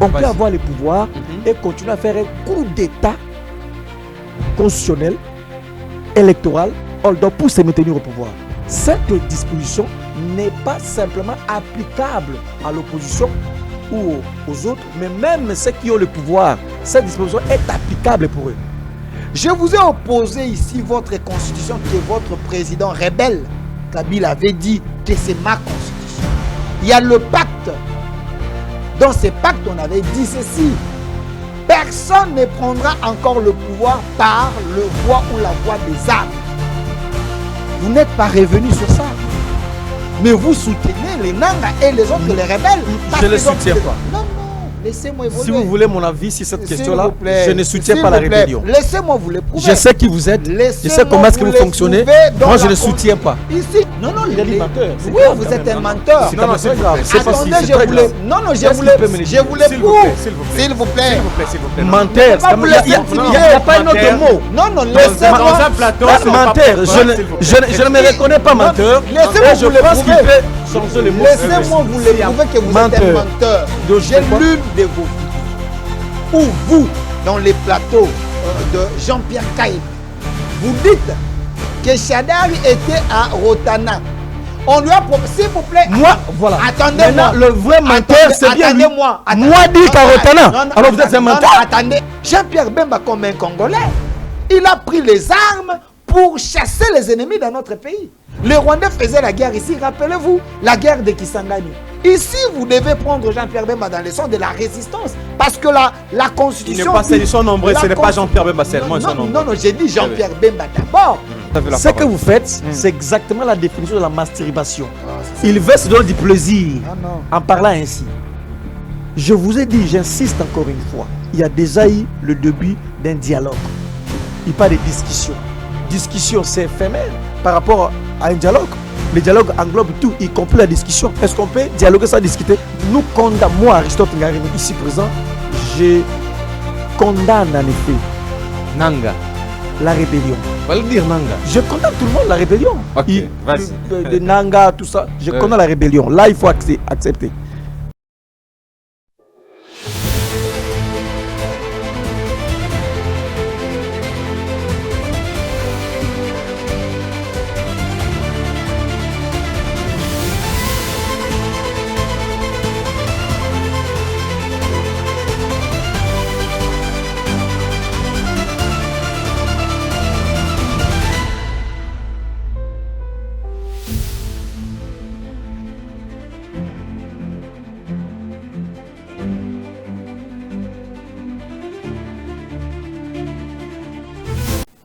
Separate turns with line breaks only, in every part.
On peut avoir le pouvoir et continuer à faire un coup d'État constitutionnel, électoral, pour se maintenir au pouvoir. Cette disposition n'est pas simplement applicable à l'opposition ou aux autres, mais même ceux qui ont le pouvoir, cette disposition est applicable pour eux.
Je vous ai opposé ici votre constitution que votre président rebelle Kabila avait dit que c'est ma constitution. Il y a le pacte. Dans ce pacte, on avait dit ceci. Personne ne prendra encore le pouvoir par le voie ou la voie des armes. Vous n'êtes pas revenu sur ça. Mais vous soutenez les Nanga et les autres, les rebelles.
Je ne les soutiens pas.
Non, laissez-moi évoluer.
Si vous voulez mon avis sur cette question-là, je ne soutiens pas la rébellion.
Laissez-moi vous le prouver.
Je sais qui vous êtes, je sais comment est-ce que vous fonctionnez. Moi, je ne soutiens pas.
Ici, non,
il est menteur.
Oui, vous êtes un menteur.
Non, c'est grave.
Attendez, je voulais. Non, je voulais pour. S'il vous plaît.
Menteur. Il n'y a pas un autre mot.
Non, laissez-moi.
Menteur. Je ne me reconnais pas menteur.
Laissez-moi vous le prouver.
Changer les mots.
Laissez-moi vous le prouver que vous êtes un menteur. J'ai l'une de vos ou vous, dans les plateaux de Jean-Pierre Caïb, vous dites que Chadari était à Rotana. On lui a proposé, s'il vous plaît.
Moi, voilà.
Attendez-moi.
Le vrai menteur, c'est bien lui.
Attendez-moi.
Moi, dit qu'à Rotana. Alors vous êtes un menteur.
Attendez. Jean-Pierre Bemba, comme un Congolais, il a pris les armes pour chasser les ennemis dans notre pays. Les Rwandais faisaient la guerre ici. Rappelez-vous, la guerre de Kisangani. Ici, vous devez prendre Jean-Pierre Bemba dans le sens de la résistance. Parce que la constitution...
Ils sont nombreux, ce n'est pas Jean-Pierre Bemba seulement.
Non, j'ai dit Jean-Pierre Bemba d'abord.
Ce que vous faites, c'est exactement la définition de la masturbation. Il veut se donner du plaisir en parlant ainsi. Je vous ai dit, j'insiste encore une fois, il y a déjà eu le début d'un dialogue. Il parle de discussion. Discussion, c'est éphémère par rapport à un dialogue. Le dialogue englobe tout, y compris la discussion. Est-ce qu'on peut dialoguer sans discuter? Nous condamnons, moi, Aristote Ngarimi, ici présent, je condamne en effet
Nanga,
la rébellion.
on va le dire Nanga.
Je condamne tout le monde la rébellion.
Ok, vas-y.
De Nanga, tout ça. Je condamne la rébellion. Là, il faut accepter.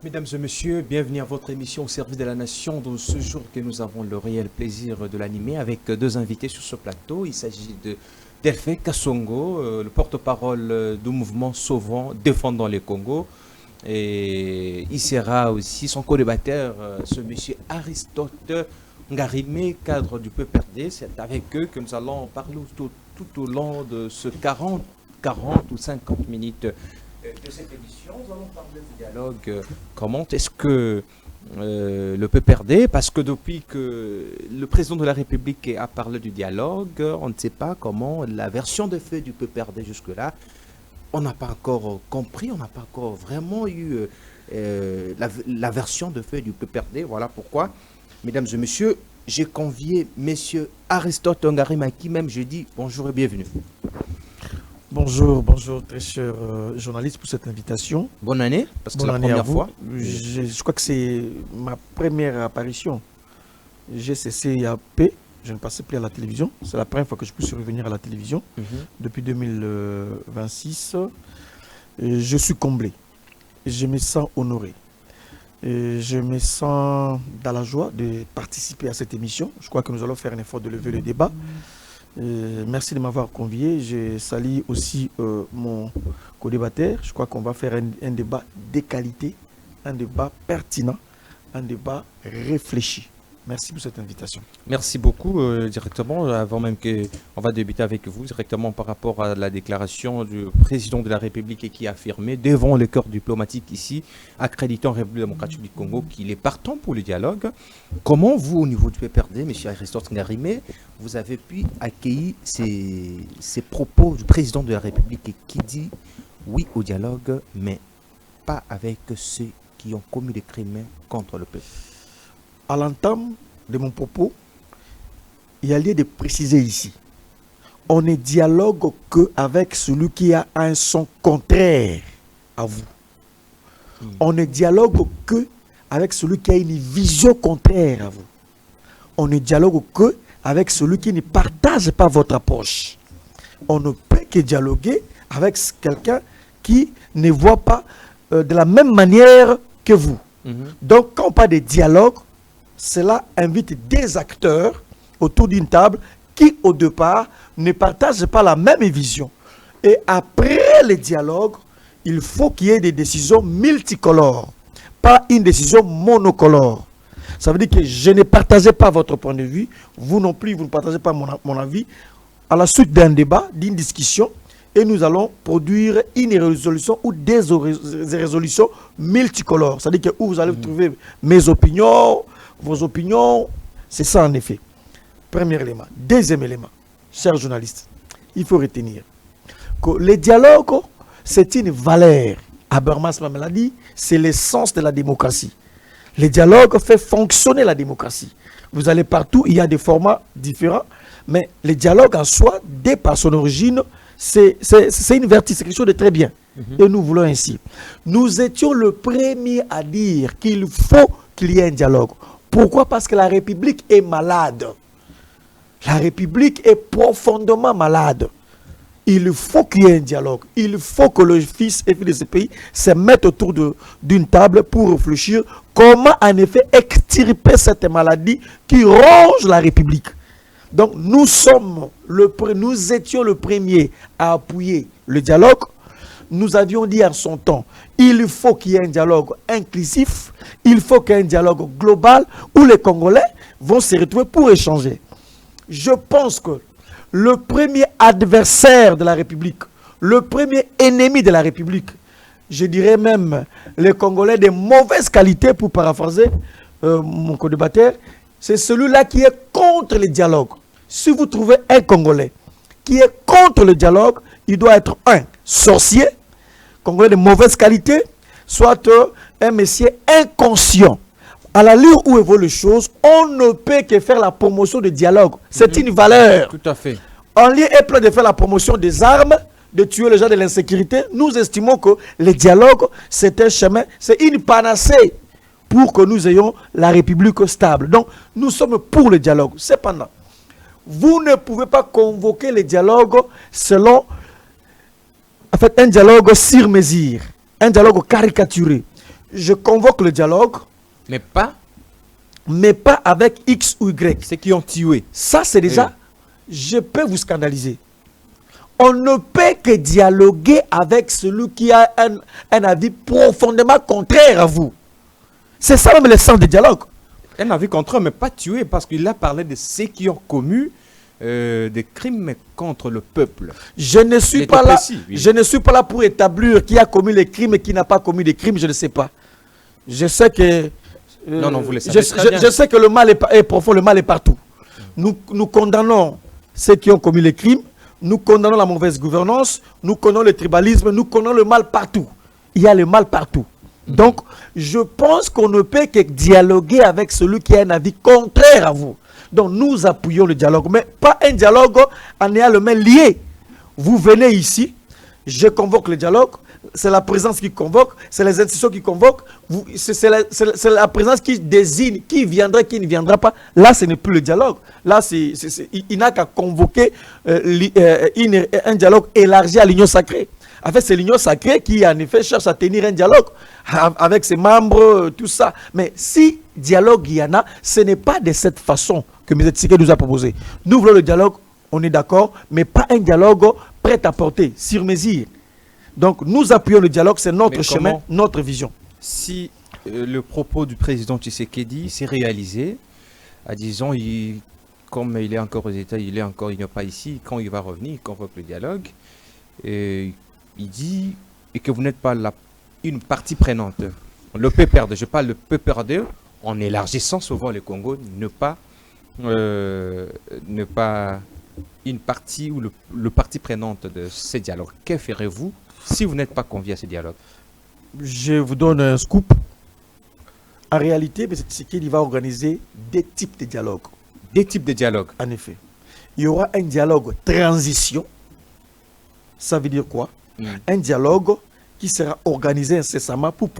Mesdames et messieurs, bienvenue à votre émission au service de la nation. Dans ce jour que nous avons le réel plaisir de l'animer avec deux invités sur ce plateau. Il s'agit de Delphin Kassongo, le porte-parole du mouvement Sauvant Défendant les Congo. Et il sera aussi son co-débatteur, ce monsieur Aristote Ngarimi, cadre du PPRD. C'est avec eux que nous allons parler tout au long de ce 40 ou 50 minutes de cette émission. Nous allons parler du dialogue. Comment est-ce que le PPRD, parce que depuis que le président de la République a parlé du dialogue, on ne sait pas comment la version de fait du PPRD jusque-là, on n'a pas encore compris, on n'a pas encore vraiment eu la version de fait du PPRD. Voilà pourquoi, mesdames et messieurs, j'ai convié messieurs Aristote Ngarimi, à qui même je dis bonjour et bienvenue.
Bonjour, très cher journaliste pour cette invitation.
Bonne année, parce que c'est la première fois.
Je crois que c'est ma première apparition. GCCAP, je ne passais plus à la télévision. C'est la première fois que je puisse revenir à la télévision depuis 2026. Je suis comblé. Je me sens honoré. Je me sens dans la joie de participer à cette émission. Je crois que nous allons faire un effort de lever le débat. Merci de m'avoir convié. Je salue aussi mon co-débatteur. Je crois qu'on va faire un débat de qualité, un débat pertinent, un débat réfléchi. Merci pour cette invitation.
Merci beaucoup. Directement, avant même qu'on va débuter avec vous, directement par rapport à la déclaration du président de la République qui a affirmé devant le corps diplomatique ici, accréditant République démocratique du Congo, qu'il est partant pour le dialogue. Comment vous, au niveau du PPRD, M. Christophe Ngarimé, vous avez pu accueillir ces propos du président de la République qui dit oui au dialogue, mais pas avec ceux qui ont commis des crimes contre le peuple?
À l'entame de mon propos, il y a lieu de préciser ici. On ne dialogue qu'avec celui qui a un son contraire à vous. On ne dialogue qu'avec celui qui a une vision contraire à vous. On ne dialogue qu'avec celui qui ne partage pas votre approche. On ne peut que dialoguer avec quelqu'un qui ne voit pas de la même manière que vous. Donc, quand on parle de dialogue, cela invite des acteurs autour d'une table qui, au départ, ne partagent pas la même vision. Et après le dialogue, il faut qu'il y ait des décisions multicolores, pas une décision monocolore. Ça veut dire que je ne partageais pas votre point de vue, vous non plus, vous ne partagez pas mon avis. À la suite d'un débat, d'une discussion, et nous allons produire une résolution ou des résolutions multicolores. C'est-à-dire que où vous allez trouver mes opinions, vos opinions, c'est ça en effet. Premier élément. Deuxième élément, chers journalistes, il faut retenir que le dialogue, c'est une valeur. Habermas me l'a dit, c'est l'essence de la démocratie. Le dialogue fait fonctionner la démocratie. Vous allez partout, il y a des formats différents, mais le dialogue en soi, dès par son origine, c'est une vertu, c'est quelque chose de très bien. Et nous voulons ainsi. Nous étions le premier à dire qu'il faut qu'il y ait un dialogue. Pourquoi? Parce que la République est malade. La République est profondément malade. Il faut qu'il y ait un dialogue. Il faut que le fils et fille de ce pays se mettent autour d'une table pour réfléchir comment en effet extirper cette maladie qui ronge la République. Donc nous étions le premier à appuyer le dialogue. Nous avions dit en son temps, il faut qu'il y ait un dialogue inclusif, il faut qu'il y ait un dialogue global où les Congolais vont se retrouver pour échanger. Je pense que le premier adversaire de la République, le premier ennemi de la République, je dirais même les Congolais de mauvaise qualité, pour paraphraser mon co-débatteur, c'est celui-là qui est contre le dialogue. Si vous trouvez un Congolais qui est contre le dialogue, il doit être un sorcier, Congolais de mauvaise qualité, soit un monsieur inconscient. À la l'heure où évoluent les choses, on ne peut que faire la promotion du dialogue. C'est une valeur.
Tout à fait.
En lieu et place de faire la promotion des armes, de tuer les gens de l'insécurité, nous estimons que le dialogue, c'est un chemin, c'est une panacée pour que nous ayons la République stable. Donc, nous sommes pour le dialogue. Cependant, vous ne pouvez pas convoquer le dialogue selon, en fait, un dialogue sur mesure, un dialogue caricaturé. Je convoque le dialogue,
mais pas
avec X ou Y.
Ceux qui ont tué.
Ça, c'est déjà, je peux vous scandaliser. On ne peut que dialoguer avec celui qui a un avis profondément contraire à vous. C'est ça même le sens du dialogue.
Un avis contraire, mais pas tué, parce qu'il a parlé de ceux qui ont commis des crimes contre le peuple.
Je ne suis pas là. Je ne suis pas là pour établir qui a commis les crimes et qui n'a pas commis des crimes. Je ne sais pas. Je sais que
non, vous le savez
je sais que le mal est profond, le mal est partout. Nous condamnons ceux qui ont commis les crimes, nous condamnons la mauvaise gouvernance, nous condamnons le tribalisme, nous condamnons le mal partout. Il y a le mal partout. Donc, je pense qu'on ne peut que dialoguer avec celui qui a un avis contraire à vous. Donc, nous appuyons le dialogue, mais pas un dialogue en ayant le même lié. Vous venez ici, je convoque le dialogue, c'est la présence qui convoque, c'est les institutions qui convoquent, c'est la présence qui désigne qui viendra, qui ne viendra pas. Là, ce n'est plus le dialogue. Là, il n'a qu'à convoquer un dialogue élargi à l'union sacrée. En fait, c'est l'union sacrée qui, en effet, cherche à tenir un dialogue avec ses membres, tout ça. Mais si dialogue il y en a, ce n'est pas de cette façon que M. Tshisekedi nous a proposé. Nous voulons le dialogue, on est d'accord, mais pas un dialogue prêt à porter, sur mesure. Donc, nous appuyons le dialogue, c'est notre chemin, notre vision.
Si le propos du président Tshisekedi s'est réalisé, à disons, comme il est encore aux États, il n'est pas ici, quand il va revenir, il convoque le dialogue, et il dit et que vous n'êtes pas une partie prenante. Le PPRD, je parle de PPRD, en élargissant souvent le Congo, ne pas une partie ou le partie prenante de ces dialogues. Que ferez-vous si vous n'êtes pas convié à ces dialogues?
Je vous donne un scoop. En réalité, M. Tshisekedi va organiser des types de dialogues.
Des types de dialogues.
En effet. Il y aura un dialogue transition. Ça veut dire quoi? Un dialogue qui sera organisé incessamment pour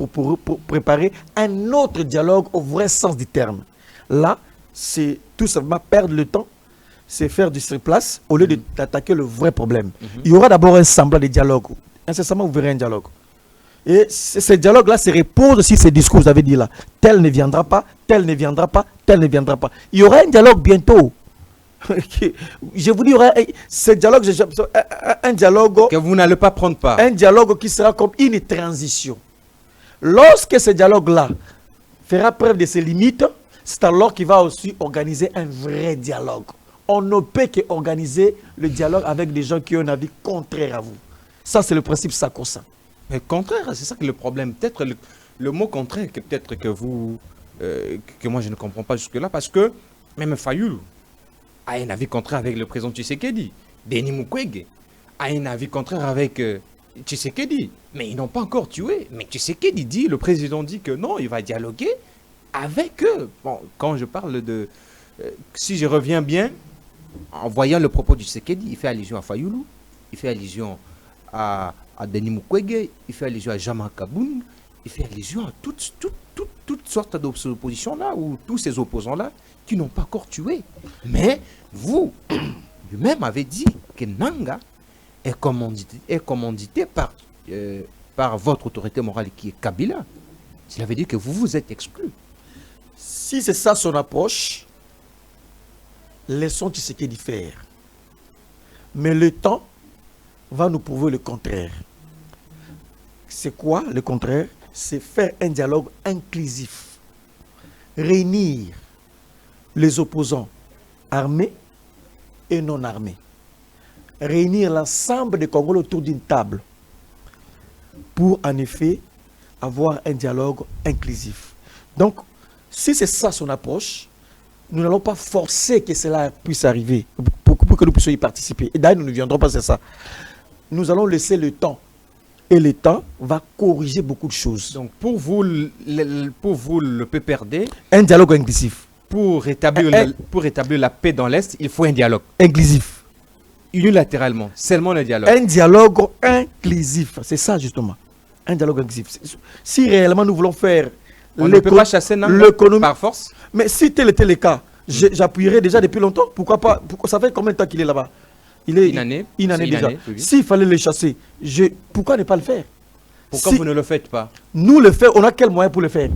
préparer un autre dialogue au vrai sens du terme. Là, c'est tout simplement perdre le temps, c'est faire du surplace au lieu d'attaquer le vrai problème. Il y aura d'abord un semblant de dialogue. Incessamment, vous verrez un dialogue. Et ce dialogue-là se repose sur ces discours, vous avez dit là. Tel ne viendra pas, tel ne viendra pas, tel ne viendra pas. Il y aura un dialogue bientôt. Je vous dis, il y aura ce dialogue, un dialogue...
Que vous n'allez pas prendre part.
Un dialogue qui sera comme une transition. Lorsque ce dialogue-là fera preuve de ses limites, c'est alors qu'il va aussi organiser un vrai dialogue. On ne peut qu'organiser le dialogue avec des gens qui ont un avis contraire à vous. Ça, c'est le principe sacro-saint.
Mais contraire, c'est ça que le problème. Peut-être le mot contraire, que peut-être que vous... que moi, je ne comprends pas jusque-là, parce que même Fayoulou a un avis contraire avec le président Tshisekedi. Denis Mukwege a un avis contraire avec Tshisekedi. Mais ils n'ont pas encore tué. Mais Tshisekedi dit, le président dit que non, il va dialoguer avec eux. Bon, quand je parle de... si je reviens bien, en voyant le propos du Tshisekedi, il fait allusion à Fayoulou, il fait allusion à Denis Mukwege, il fait allusion à Jean-Marc Kaboun, il fait allusion à toutes sortes d'oppositions-là, ou tous ces opposants-là, qui n'ont pas encore tué. Mais vous, lui-même avez dit que Nanga est commandité par votre autorité morale qui est Kabila. Cela veut dire que vous êtes exclu.
Si c'est ça son approche, laissons Tshisekedi faire. Mais le temps va nous prouver le contraire. C'est quoi le contraire? C'est faire un dialogue inclusif. Réunir les opposants armés et non armés. Réunir l'ensemble des Congolais autour d'une table pour en effet avoir un dialogue inclusif. Donc, si c'est ça son approche, nous n'allons pas forcer que cela puisse arriver pour que nous puissions y participer. Et d'ailleurs, nous ne viendrons pas sur ça. Nous allons laisser le temps. Et le temps va corriger beaucoup de choses.
Donc, pour vous, le PPRD...
Un dialogue inclusif.
Pour rétablir la paix dans l'Est, il faut un dialogue.
Inclusif.
Unilatéralement. Seulement le dialogue.
Un dialogue inclusif. C'est ça, justement. Un dialogue inclusif. Si réellement nous voulons faire...
On ne peut pas chasser l'économie par force.
Mais si tel était le cas, j'appuierais déjà depuis longtemps. Pourquoi pas? Ça fait combien de temps qu'il est là-bas? Il est
une année
déjà.
Oui.
S'il fallait le chasser, pourquoi ne pas le faire?
Pourquoi vous ne le faites pas?
Nous le faisons, on a quel moyen pour le faire?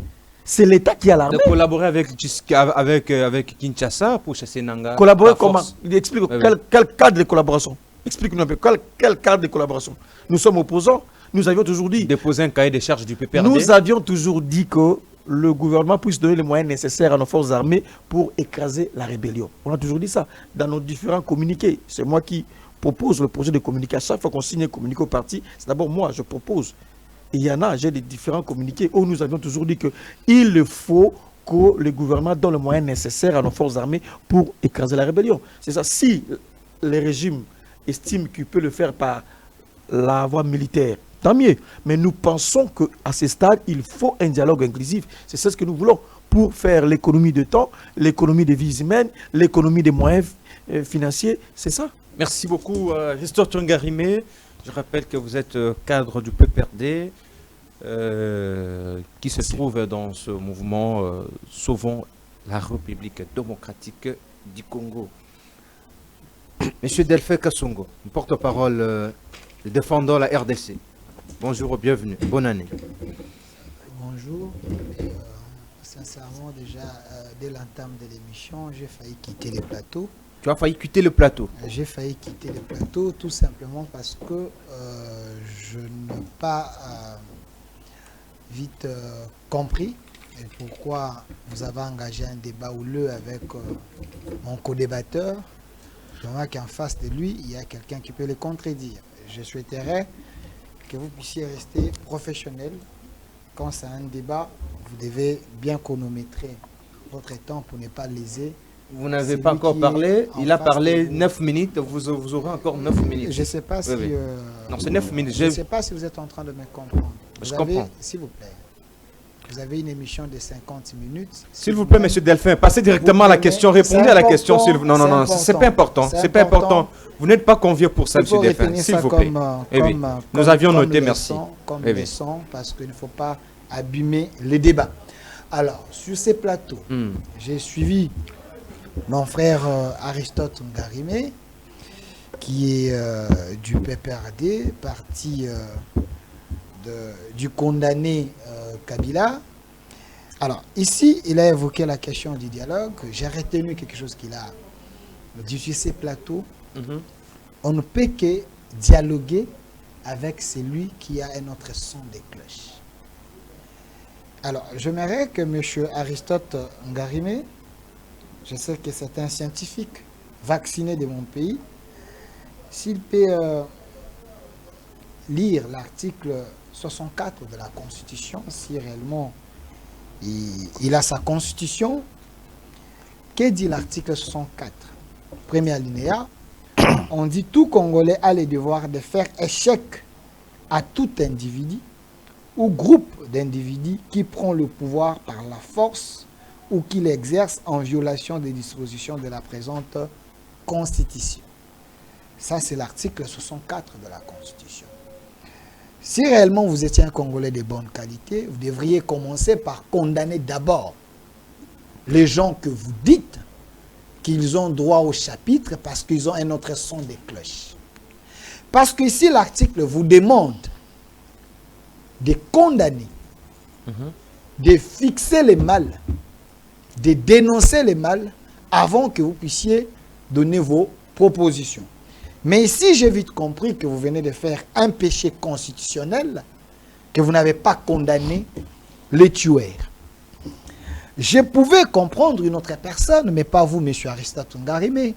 C'est l'État qui a l'armée.
De collaborer avec Kinshasa pour chasser Nanga.
Collaborer comment? Il explique quel cadre de collaboration. Explique-nous un peu. Quel cadre de collaboration? Nous sommes opposants. Nous avions toujours dit...
Déposer un cahier de charges du PPRD.
Nous avions toujours dit que le gouvernement puisse donner les moyens nécessaires à nos forces armées pour écraser la rébellion. On a toujours dit ça dans nos différents communiqués. C'est moi qui propose le projet de communiqué. À chaque fois qu'on signe un communiqué au parti, c'est d'abord moi, je propose. Et il y en a, j'ai des différents communiqués où nous avions toujours dit qu'il faut que le gouvernement donne les moyens nécessaires à nos forces armées pour écraser la rébellion. C'est ça. Si le régime estime qu'il peut le faire par la voie militaire, tant mieux. Mais nous pensons qu'à ce stade, il faut un dialogue inclusif. C'est ce que nous voulons pour faire l'économie de temps, l'économie des vies humaines, l'économie des moyens financiers. C'est ça.
Merci beaucoup, Ristor Tchongarimé. Je rappelle que vous êtes cadre du PPRD qui se trouve dans ce mouvement Sauvons la République démocratique du Congo. Monsieur Delphin Kassongo, porte-parole défendant la RDC. Bonjour, bienvenue, bonne année.
Bonjour. Sincèrement, déjà, dès l'entame de l'émission, j'ai failli quitter le plateau.
Tu as failli quitter le plateau?
J'ai failli quitter le plateau tout simplement parce que je n'ai pas vite compris et pourquoi vous avez engagé un débat houleux avec mon co-débatteur. Je vois qu'en face de lui, il y a quelqu'un qui peut le contredire. Je souhaiterais que vous puissiez rester professionnel. Quand c'est un débat, vous devez bien chronométrer votre temps pour ne pas léser.
Vous n'avez pas encore parlé. Il a parlé 9 minutes. Vous aurez encore 9 minutes.
Je ne sais pas si...
Oui. Non, c'est 9 minutes.
Je ne sais pas si vous êtes en train de me comprendre.
Je comprends.
S'il vous plaît, vous avez une émission de 50 minutes.
S'il vous plaît, monsieur Delphin, passez directement à la question. Répondez à la question. Non, non, non, c'est pas important. C'est pas important. Vous n'êtes pas convié pour ça, monsieur Delphin. S'il vous plaît. Nous avions noté, merci.
Comme leçon, parce qu'il ne faut pas abîmer les débats. Alors, sur ces plateaux, j'ai suivi mon frère Aristote Ngarimé, qui est du PPRD, parti du condamné Kabila. Alors, ici, il a évoqué la question du dialogue. J'ai retenu quelque chose qu'il a dit sur ces plateaux. On ne peut que dialoguer avec celui qui a un autre son de cloche. Alors, j'aimerais que M. Aristote Ngarimé, je sais que c'est un scientifique vacciné de mon pays, s'il peut lire l'article 64 de la Constitution, si réellement il a sa Constitution. Que dit l'article 64? Premier alinéa, on dit tout Congolais a le devoir de faire échec à tout individu ou groupe d'individus qui prend le pouvoir par la force ou qui l'exerce en violation des dispositions de la présente Constitution. Ça, c'est l'article 64 de la Constitution. Si réellement vous étiez un Congolais de bonne qualité, vous devriez commencer par condamner d'abord les gens que vous dites qu'ils ont droit au chapitre parce qu'ils ont un autre son de cloche. Parce que ici, l'article vous demande de condamner, de fixer les mal, de dénoncer les mal avant que vous puissiez donner vos propositions. Mais ici, j'ai vite compris que vous venez de faire un péché constitutionnel, que vous n'avez pas condamné les tueurs. Je pouvais comprendre une autre personne, mais pas vous, M. Aristote Ngarimé.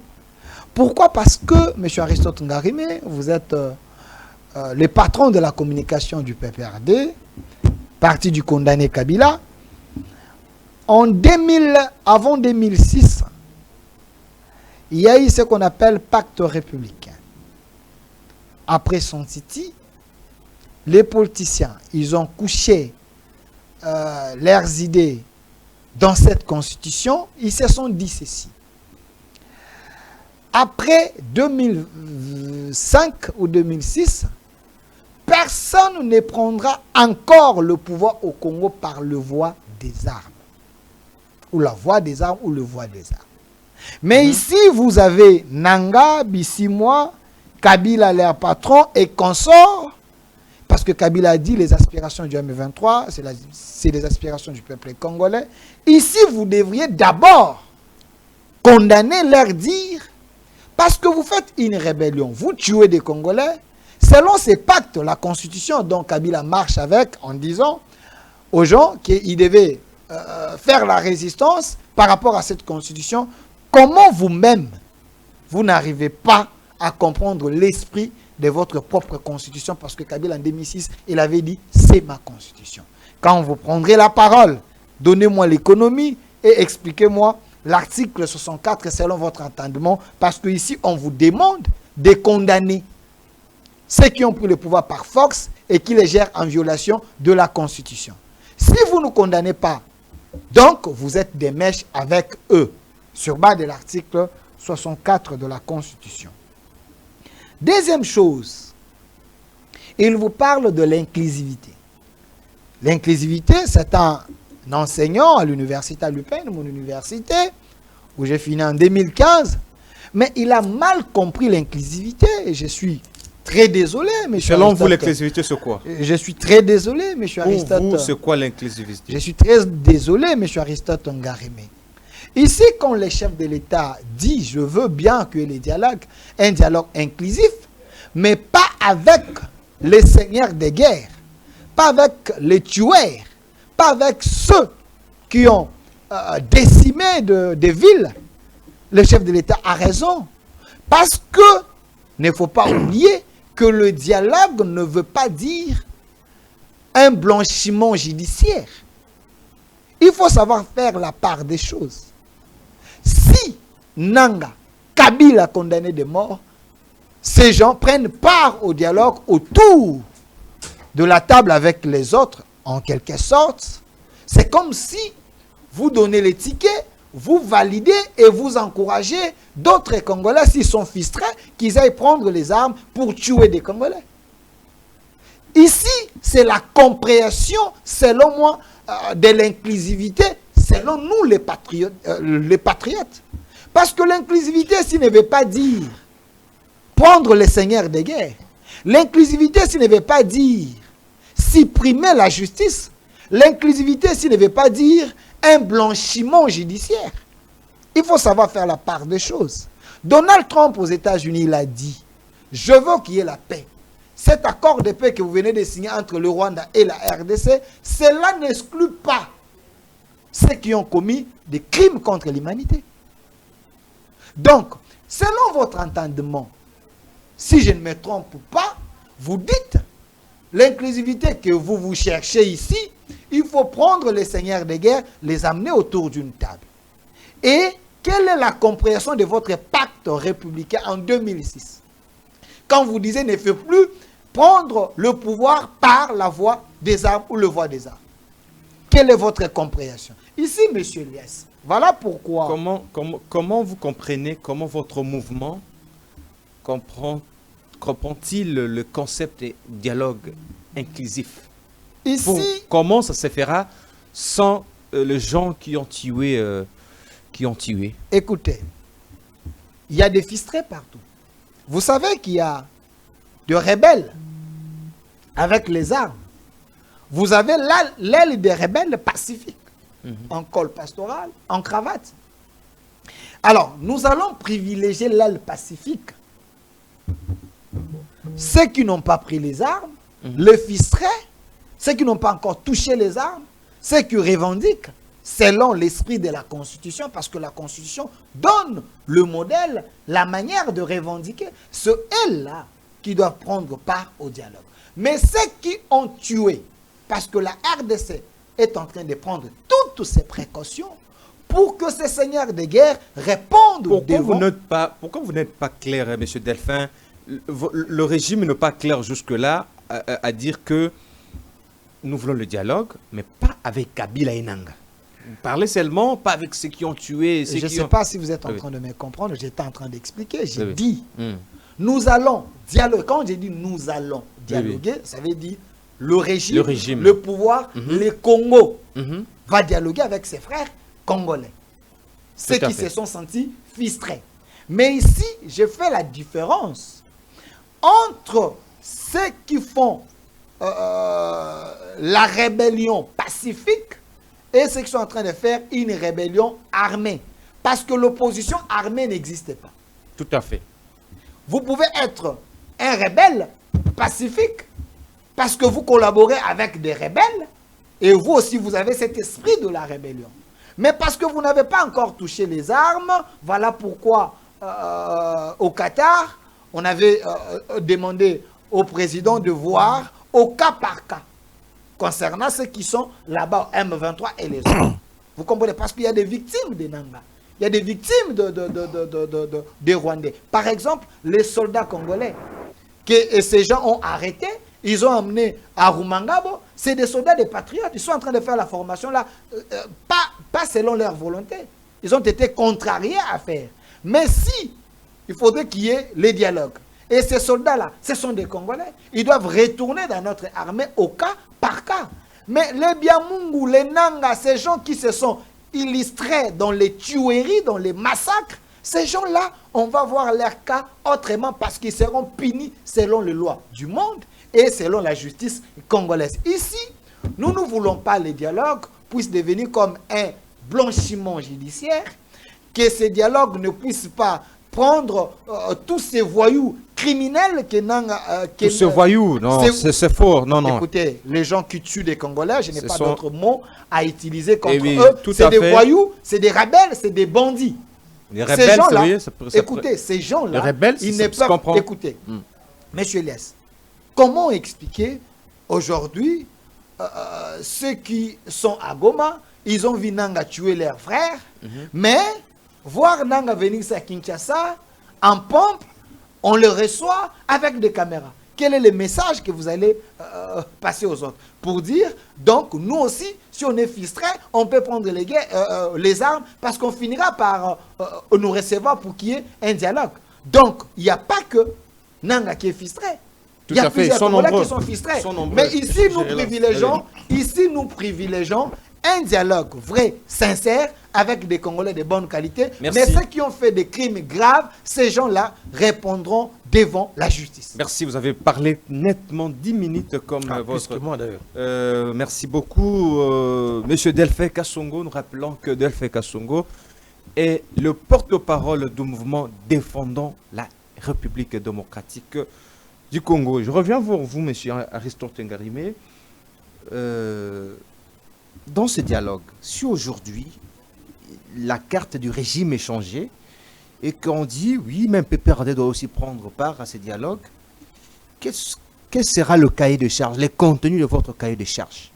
Pourquoi? Parce que, M. Aristote Ngarimé, vous êtes le patron de la communication du PPRD, parti du condamné Kabila. Avant 2006, il y a eu ce qu'on appelle pacte républicain. Après son Titi, les politiciens, ils ont couché leurs idées dans cette constitution. Ils se sont dit ceci. Après 2005 ou 2006, personne ne prendra encore le pouvoir au Congo par le voie des armes. Ou la voie des armes ou le voie des armes. Mais ici, vous avez Nanga, Bissimois, Kabila, leur patron, et consorts, parce que Kabila a dit les aspirations du M23, c'est les aspirations du peuple congolais. Ici, vous devriez d'abord condamner, leur dire, parce que vous faites une rébellion, vous tuez des Congolais, selon ces pactes, la Constitution dont Kabila marche avec, en disant aux gens qu'ils devaient faire la résistance par rapport à cette Constitution. Comment vous-même, vous n'arrivez pas à comprendre l'esprit de votre propre Constitution, parce que Kabila en 2006, il avait dit « c'est ma Constitution ». Quand vous prendrez la parole, donnez-moi l'économie et expliquez-moi l'article 64 selon votre entendement, parce que ici on vous demande de condamner ceux qui ont pris le pouvoir par force et qui les gèrent en violation de la Constitution. Si vous ne condamnez pas, donc vous êtes des mèches avec eux, sur base de l'article 64 de la Constitution. Deuxième chose, il vous parle de l'inclusivité. L'inclusivité, c'est un enseignant à l'université à Lupin, mon université, où j'ai fini en 2015, mais il a mal compris l'inclusivité et je suis très désolé, M.
Selon vous, l'inclusivité, c'est quoi?
Je suis très désolé, M. Aristote.
Pour vous, c'est quoi l'inclusivité?
Je suis très désolé, M. Aristote Ngarimé. Ici, quand le chef de l'État dit « je veux bien que les dialogues, un dialogue inclusif, mais pas avec les seigneurs de guerre, pas avec les tueurs, pas avec ceux qui ont décimé des villes, le chef de l'État a raison. Parce que, il ne faut pas oublier que le dialogue ne veut pas dire un blanchiment judiciaire. Il faut savoir faire la part des choses. Si Nanga, Kabila condamné de mort, ces gens prennent part au dialogue autour de la table avec les autres, en quelque sorte. C'est comme si vous donnez les tickets, vous validez et vous encouragez d'autres Congolais, s'ils sont fistrés, qu'ils aillent prendre les armes pour tuer des Congolais. Ici, c'est la compréhension, selon moi, de l'inclusivité, selon nous les patriotes. Parce que l'inclusivité, s'il ne veut pas dire prendre les seigneurs de guerre, l'inclusivité, s'il ne veut pas dire supprimer la justice, l'inclusivité, s'il ne veut pas dire un blanchiment judiciaire. Il faut savoir faire la part des choses. Donald Trump aux États-Unis, il a dit, je veux qu'il y ait la paix. Cet accord de paix que vous venez de signer entre le Rwanda et la RDC, cela n'exclut pas ceux qui ont commis des crimes contre l'humanité. Donc, selon votre entendement, si je ne me trompe pas, vous dites l'inclusivité que vous cherchez ici, il faut prendre les seigneurs de guerre, les amener autour d'une table. Et quelle est la compréhension de votre pacte républicain en 2006? Quand vous disiez ne fait plus prendre le pouvoir par la voie des armes ou le voie des armes. Quelle est votre compréhension? Ici, M. Liès, voilà pourquoi...
Comment vous comprenez, comment votre mouvement comprend-il le concept de dialogue inclusif?
Ici...
Comment ça se fera sans les gens qui ont tué
Écoutez, il y a des fistrés partout. Vous savez qu'il y a des rebelles avec les armes. Vous avez l'aile des rebelles pacifiques, en col pastoral, en cravate. Alors, nous allons privilégier l'aile pacifique. Ceux qui n'ont pas pris les armes, les fistrés, ceux qui n'ont pas encore touché les armes, ceux qui revendiquent selon l'esprit de la Constitution, parce que la Constitution donne le modèle, la manière de revendiquer. C'est elles-là qui doivent prendre part au dialogue. Mais ceux qui ont tué, parce que la RDC est en train de prendre toutes ces précautions pour que ces seigneurs de guerre répondent
Pourquoi vous n'êtes pas clair, M. Delphin? Le régime n'est pas clair jusque-là à dire que nous voulons le dialogue, mais pas avec Kabila et Nanga. Vous parlez seulement, pas avec ceux qui ont tué.
Je ne sais pas si vous êtes en train de me comprendre, j'étais en train d'expliquer. J'ai dit, nous allons dialoguer. Quand j'ai dit nous allons dialoguer, ça veut dire le régime, le pouvoir, le Congo va dialoguer avec ses frères congolais. Ceux qui se sont sentis fistrés. Mais ici, je fais la différence entre ceux qui font la rébellion pacifique et ceux qui sont en train de faire une rébellion armée. Parce que l'opposition armée n'existe pas.
Tout à fait.
Vous pouvez être un rebelle pacifique parce que vous collaborez avec des rebelles et vous aussi vous avez cet esprit de la rébellion. Mais parce que vous n'avez pas encore touché les armes, voilà pourquoi au Qatar, on avait demandé au président de voir au cas par cas concernant ceux qui sont là-bas, M23 et les autres. Vous comprenez? Parce qu'il y a des victimes de Nanga. Il y a des victimes des Rwandais. Par exemple, les soldats congolais que ces gens ont arrêtés, ils ont amenés à Rumangabo. C'est des soldats des patriotes. Ils sont en train de faire la formation là, pas selon leur volonté. Ils ont été contrariés à faire. Mais si, il faudrait qu'il y ait les dialogues. Et ces soldats-là, ce sont des Congolais. Ils doivent retourner dans notre armée au cas par cas. Mais les Biamungu, les Nanga, ces gens qui se sont illustrés dans les tueries, dans les massacres, ces gens-là, on va voir leur cas autrement parce qu'ils seront punis selon les lois du monde et selon la justice congolaise. Ici, nous ne voulons pas les dialogues puissent devenir comme un blanchiment judiciaire, que ces dialogues ne puissent pas prendre tous ces voyous criminels que
tous ces voyous, non, c'est faux, non, non.
Écoutez, les gens qui tuent des Congolais, je n'ai pas d'autres mots à utiliser contre
oui,
eux. C'est des voyous, c'est des rebelles, c'est des bandits.
Les rebelles,
ces gens-là,
oui,
écoutez, ces gens-là,
les rebelles,
ils ne peuvent... Écoutez, Monsieur Elias, comment expliquer aujourd'hui ceux qui sont à Goma, ils ont vu Nanga tuer leurs frères, mais voir Nanga venir à Kinshasa en pompe, on le reçoit avec des caméras. Quel est le message que vous allez passer aux autres? Pour dire, donc, nous aussi, si on est fistré, on peut prendre les armes parce qu'on finira par nous recevoir pour qu'il y ait un dialogue. Donc, il n'y a pas que Nanga qui est fistré. Il y a plusieurs Congolais qui sont fistrés. Mais ici, nous privilégions un dialogue vrai, sincère, avec des Congolais de bonne qualité.
Merci.
Mais ceux qui ont fait des crimes graves, ces gens-là répondront devant la justice.
Merci, vous avez parlé nettement 10 minutes comme votre...
Plus que moi d'ailleurs.
Merci beaucoup, Monsieur Delphin Kassongo. Nous rappelons que Delphin Kassongo est le porte-parole du mouvement défendant la République démocratique du Congo. Je reviens vers vous, Monsieur Aristote Ngarimé. Dans ce dialogue, si aujourd'hui la carte du régime est changée et qu'on dit oui, même PPRD doit aussi prendre part à ce dialogue, quel sera le cahier de charge, les contenus de votre cahier de charge?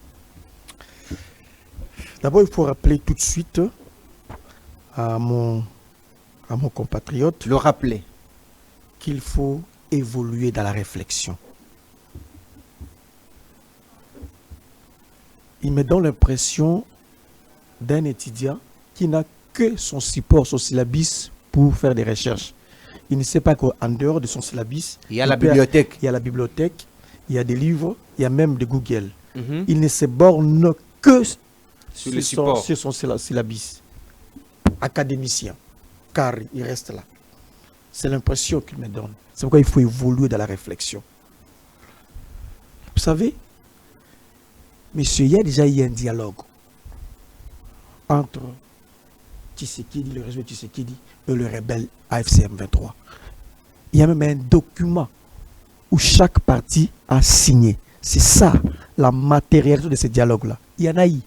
D'abord, il faut rappeler tout de suite à mon compatriote
le rappeler
qu'il faut évoluer dans la réflexion. Il me donne l'impression d'un étudiant qui n'a que son support, son syllabus pour faire des recherches. Il ne sait pas qu'en dehors de son syllabus,
il y a la bibliothèque.
Il y a la bibliothèque, il y a des livres, il y a même de Google. Il ne se borne que sur son syllabus. Académicien, car il reste là. C'est l'impression qu'il me donne. C'est pourquoi il faut évoluer dans la réflexion. Vous savez, monsieur, il y a déjà eu un dialogue entre Tshisekedi, le réseau Tshisekedi et le rebelle AFC M23. Il y a même un document où chaque parti a signé. C'est ça, la matérialité de ce dialogue-là. Il y en a eu.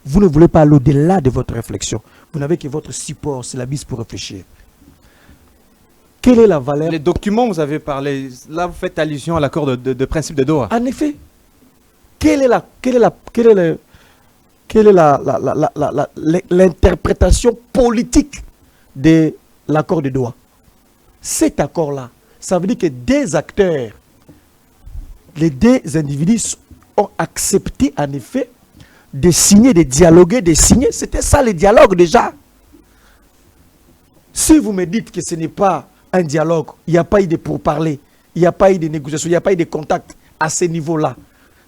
Vous ne voulez pas aller au-delà de votre réflexion. Vous n'avez que votre support, c'est la bise pour réfléchir. Quelle est la valeur?
Les documents, vous avez parlé, là vous faites allusion à l'accord de principe de Doha.
En effet, quelle est l'interprétation politique de l'accord de Doha? Cet accord-là, ça veut dire que des acteurs, les deux individus ont accepté en effet de signer, de dialoguer, de signer. C'était ça le dialogue déjà. Si vous me dites que ce n'est pas un dialogue, il n'y a pas eu de pourparlers, il n'y a pas eu de négociations, il n'y a pas eu de contact à ce niveau-là,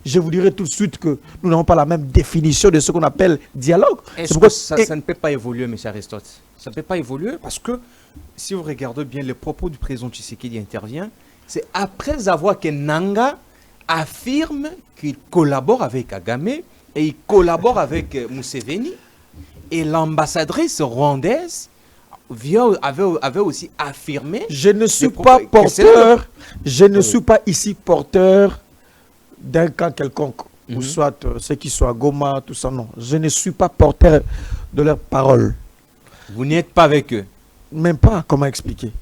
je vous dirai tout de suite que nous n'avons pas la même définition de ce qu'on appelle dialogue.
Est-ce que ça ne peut pas évoluer, M. Aristote? Ça ne peut pas évoluer parce que si vous regardez bien les propos du président Tshisekedi intervient, c'est après avoir que Nanga affirme qu'il collabore avec Kagame et il collabore avec Museveni, et l'ambassadrice rwandaise avait aussi affirmé...
Je ne suis pas porteur, je ne suis pas ici porteur d'un camp quelconque, ou soit ceux qui sont à Goma, tout ça, non. Je ne suis pas porteur de leurs paroles.
Vous n'êtes pas avec eux?
Même pas, comment expliquer?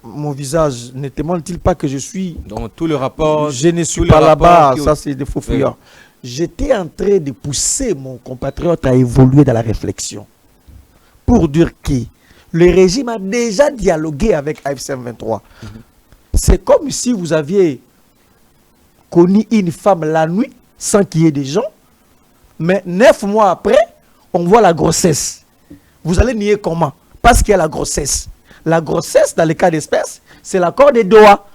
Mon visage ne témoigne-t-il pas que je suis...
Dans tout le rapport...
Je ne suis pas là-bas, ça c'est des faux fuyants. J'étais en train de pousser mon compatriote à évoluer dans la réflexion. Pour dire que le régime a déjà dialogué avec AFC M23. C'est comme si vous aviez connu une femme la nuit sans qu'il y ait des gens, mais 9 mois après, on voit la grossesse. Vous allez nier comment? Parce qu'il y a la grossesse. La grossesse, dans le cas d'espèce, c'est l'accord de Doha.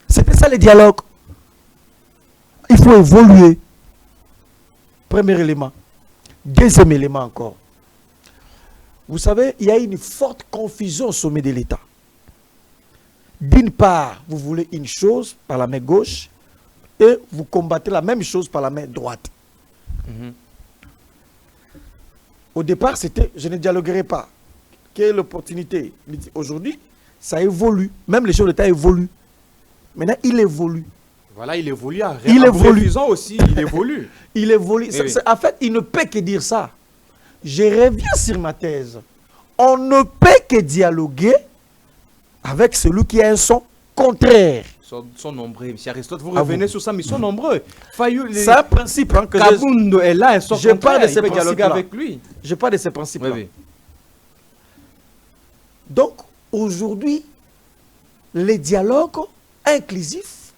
C'était ça le dialogue. Il faut évoluer. Premier élément. Deuxième élément encore. Vous savez, il y a une forte confusion au sommet de l'État. D'une part, vous voulez une chose par la main gauche et vous combattez la même chose par la main droite. Au départ, c'était « je ne dialoguerai pas ». Quelle est l'opportunité? Aujourd'hui, Ça évolue. Même les chefs d'État évoluent. Maintenant, il évolue.
Voilà, il évolue.
Il évolue.
Aussi, il évolue.
Il évolue.
Oui.
En fait, il ne peut que dire ça. Je reviens sur ma thèse. On ne peut que dialoguer avec celui qui a un son contraire.
Sont nombreux. M. Aristote, vous revenez sur ça, mais ils sont nombreux.
C'est un principe hein, que
Kabound est là,
je parle de ces
dialoguer avec lui.
Je parle de ces principes-là.
Oui.
Donc, aujourd'hui, les dialogues inclusifs,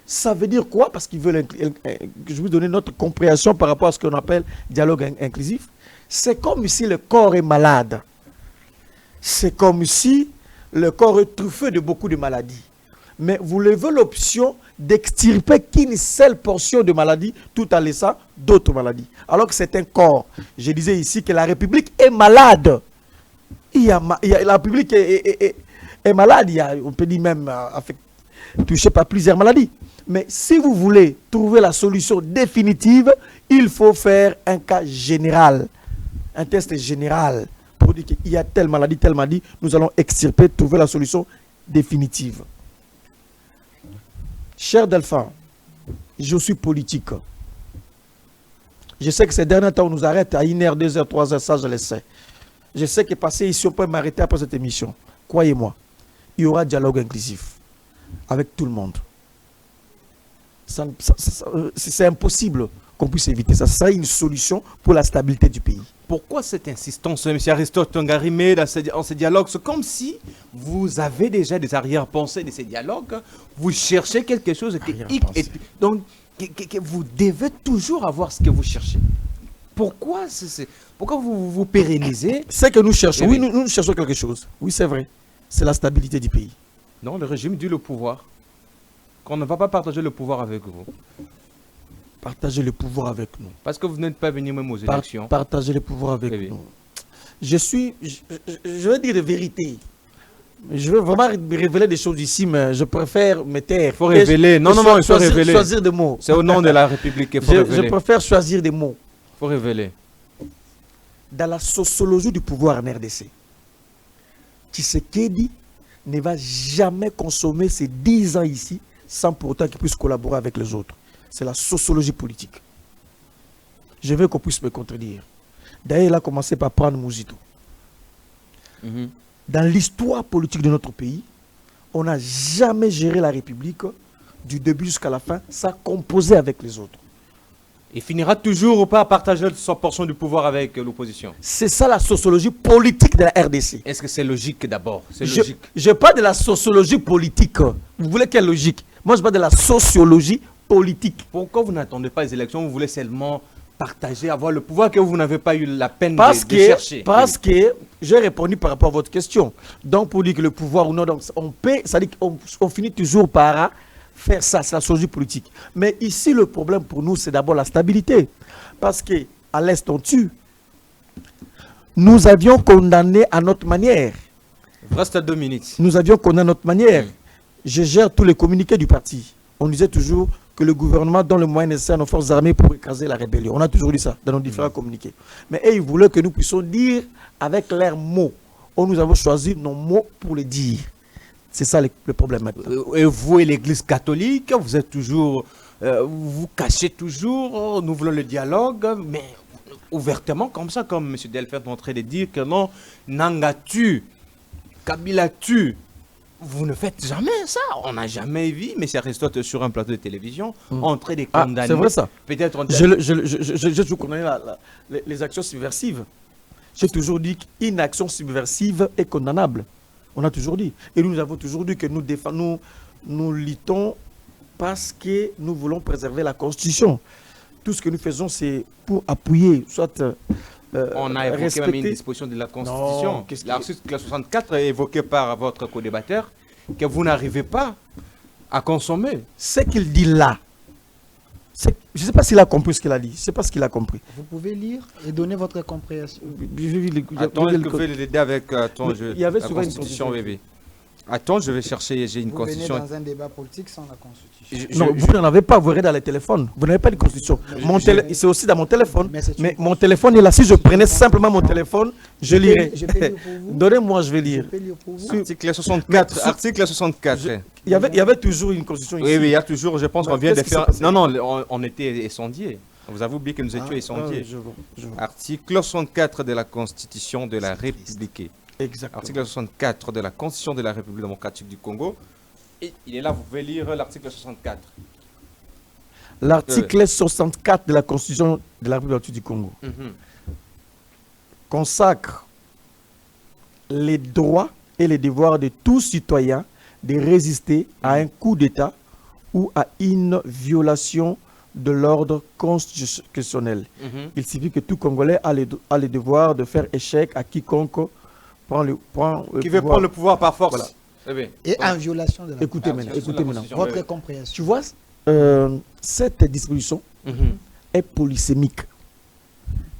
ça veut dire quoi? Parce qu'ils veulent... Je vais vous donner notre compréhension par rapport à ce qu'on appelle dialogue inclusif. C'est comme si le corps est malade. C'est comme si le corps est truffé de beaucoup de maladies. Mais vous levez l'option d'extirper qu'une seule portion de maladie tout en laissant d'autres maladies. Alors que c'est un corps. Je disais ici que la République est malade. La République est malade. On peut dire même touchée par plusieurs maladies. Mais si vous voulez trouver la solution définitive, il faut faire un cas général. Un test général pour dire qu'il y a telle maladie, nous allons extirper, trouver la solution définitive. Cher Delphin, je suis politique. Je sais que ces derniers temps, on nous arrête à 1h, 2h, 3h, ça je le sais. Je sais que passer ici, on peut m'arrêter après cette émission. Croyez-moi, il y aura dialogue inclusif avec tout le monde. C'est impossible qu'on puisse éviter ça. Ce sera une solution pour la stabilité du pays.
Pourquoi cette insistance, M. Aristote Tongarime, dans ce dialogue? C'est comme si vous avez déjà des arrière-pensées de ces dialogues. Vous cherchez quelque chose donc que vous devez toujours avoir ce que vous cherchez. Pourquoi vous vous pérennisez?
C'est que nous cherchons. Oui, nous cherchons quelque chose. Oui, c'est vrai. C'est la stabilité du pays.
Non, le régime dit le pouvoir. Qu'on ne va pas partager le pouvoir avec vous.
Partager le pouvoir avec nous.
Parce que vous n'êtes pas venu même aux élections.
Partager le pouvoir avec nous. Je vais dire la vérité. Je veux vraiment révéler des choses ici, mais je préfère me taire.
Il faut révéler. Il faut révéler.
Choisir des mots.
C'est au nom de la République qu'il faut révéler.
Je préfère choisir des mots.
Il faut révéler.
Dans la sociologie du pouvoir en RDC, Tshisekedi ne va jamais consommer ses 10 ans ici sans pour autant qu'il puisse collaborer avec les autres. C'est la sociologie politique. Je veux qu'on puisse me contredire. D'ailleurs, il a commencé par prendre Mouzito. Dans l'histoire politique de notre pays, on n'a jamais géré la République du début jusqu'à la fin sans composer avec les autres.
Il finira toujours pas à partager sa portion du pouvoir avec l'opposition.
C'est ça la sociologie politique de la RDC.
Est-ce que c'est logique d'abord?
Je parle de la sociologie politique. Vous voulez quelle logique? Moi, je parle de la sociologie politique.
Pourquoi vous n'attendez pas les élections? Vous voulez seulement partager, avoir le pouvoir que vous n'avez pas eu la peine de chercher.
Parce que j'ai répondu par rapport à votre question. Donc, pour dire que le pouvoir ou non, donc on paie, ça dit qu'on finit toujours par faire ça, c'est la sociologie politique. Mais ici, le problème pour nous, c'est d'abord la stabilité. Parce qu'à l'Est, on tue. Nous avions condamné à notre manière.
Reste 2 minutes.
Nous avions condamné à notre manière. Je gère tous les communiqués du parti. On disait toujours que le gouvernement donne le moyen nécessaire à nos forces armées pour écraser la rébellion. On a toujours dit ça dans nos différents communiqués. Mais ils voulaient que nous puissions dire avec leurs mots. Nous avons choisi nos mots pour les dire. C'est ça le problème maintenant.
Et vous et l'Église catholique, vous êtes toujours... vous cachez toujours, nous voulons le dialogue, mais ouvertement comme ça, comme M. Delphin est en train de dire que non, Nanga tue, Kabila tue. Vous ne faites jamais ça. On n'a jamais vu M. Aristote sur un plateau de télévision en train de condamner.
C'est vrai ça.
Peut-être
j'ai toujours condamné les actions subversives. J'ai toujours dit qu'une action subversive est condamnable. On a toujours dit. Et nous avons toujours dit que nous luttons parce que nous voulons préserver la Constitution. Tout ce que nous faisons, c'est pour appuyer, soit...
on a évoqué même une disposition de la Constitution. L'article 64 est évoqué par votre co-débatteur que vous n'arrivez pas à consommer.
Ce qu'il dit là, je ne sais pas s'il a compris ce qu'il a dit. Je ne sais pas ce qu'il a compris.
Vous pouvez lire et donner votre compréhension.
Attends, je vais l'aider avec ton jeu.
Il y avait
la
souvent
Constitution,
une
bébé. Attends, je vais chercher, j'ai une
Vous
constitution.
venez dans un débat politique sans la constitution.
Non, vous n'en avez pas, vous verrez dans les téléphones. Vous n'avez pas de constitution. C'est aussi dans mon téléphone. Mais mon téléphone est là. Si je prenais simplement mon téléphone, je lirais.
Je peux lire pour vous.
Donnez-moi, je vais lire.
Je peux lire pour vous.
Article 64. Article 64.
Il y avait toujours une constitution ici.
Oui, oui, il y a toujours, je pense qu'on vient de
qu'est-ce qui
faire...
s'est passé?
Non, non, on était incendiés. Vous avez oublié que nous étions incendiés.
Je vois.
Article 64 de la Constitution de la République.
Exactement.
Article 64 de la Constitution de la République démocratique du Congo. Et il est là, vous pouvez lire l'article 64.
L'article 64 de la Constitution de la République du Congo consacre les droits et les devoirs de tout citoyen de résister à un coup d'État ou à une violation de l'ordre constitutionnel. Il suffit que tout Congolais a le devoir de faire échec à quiconque
Qui veut prendre le pouvoir par force.
Voilà.
Et en violation de la
Écoutez maintenant.
votre compréhension.
Tu vois, cette disposition est polysémique.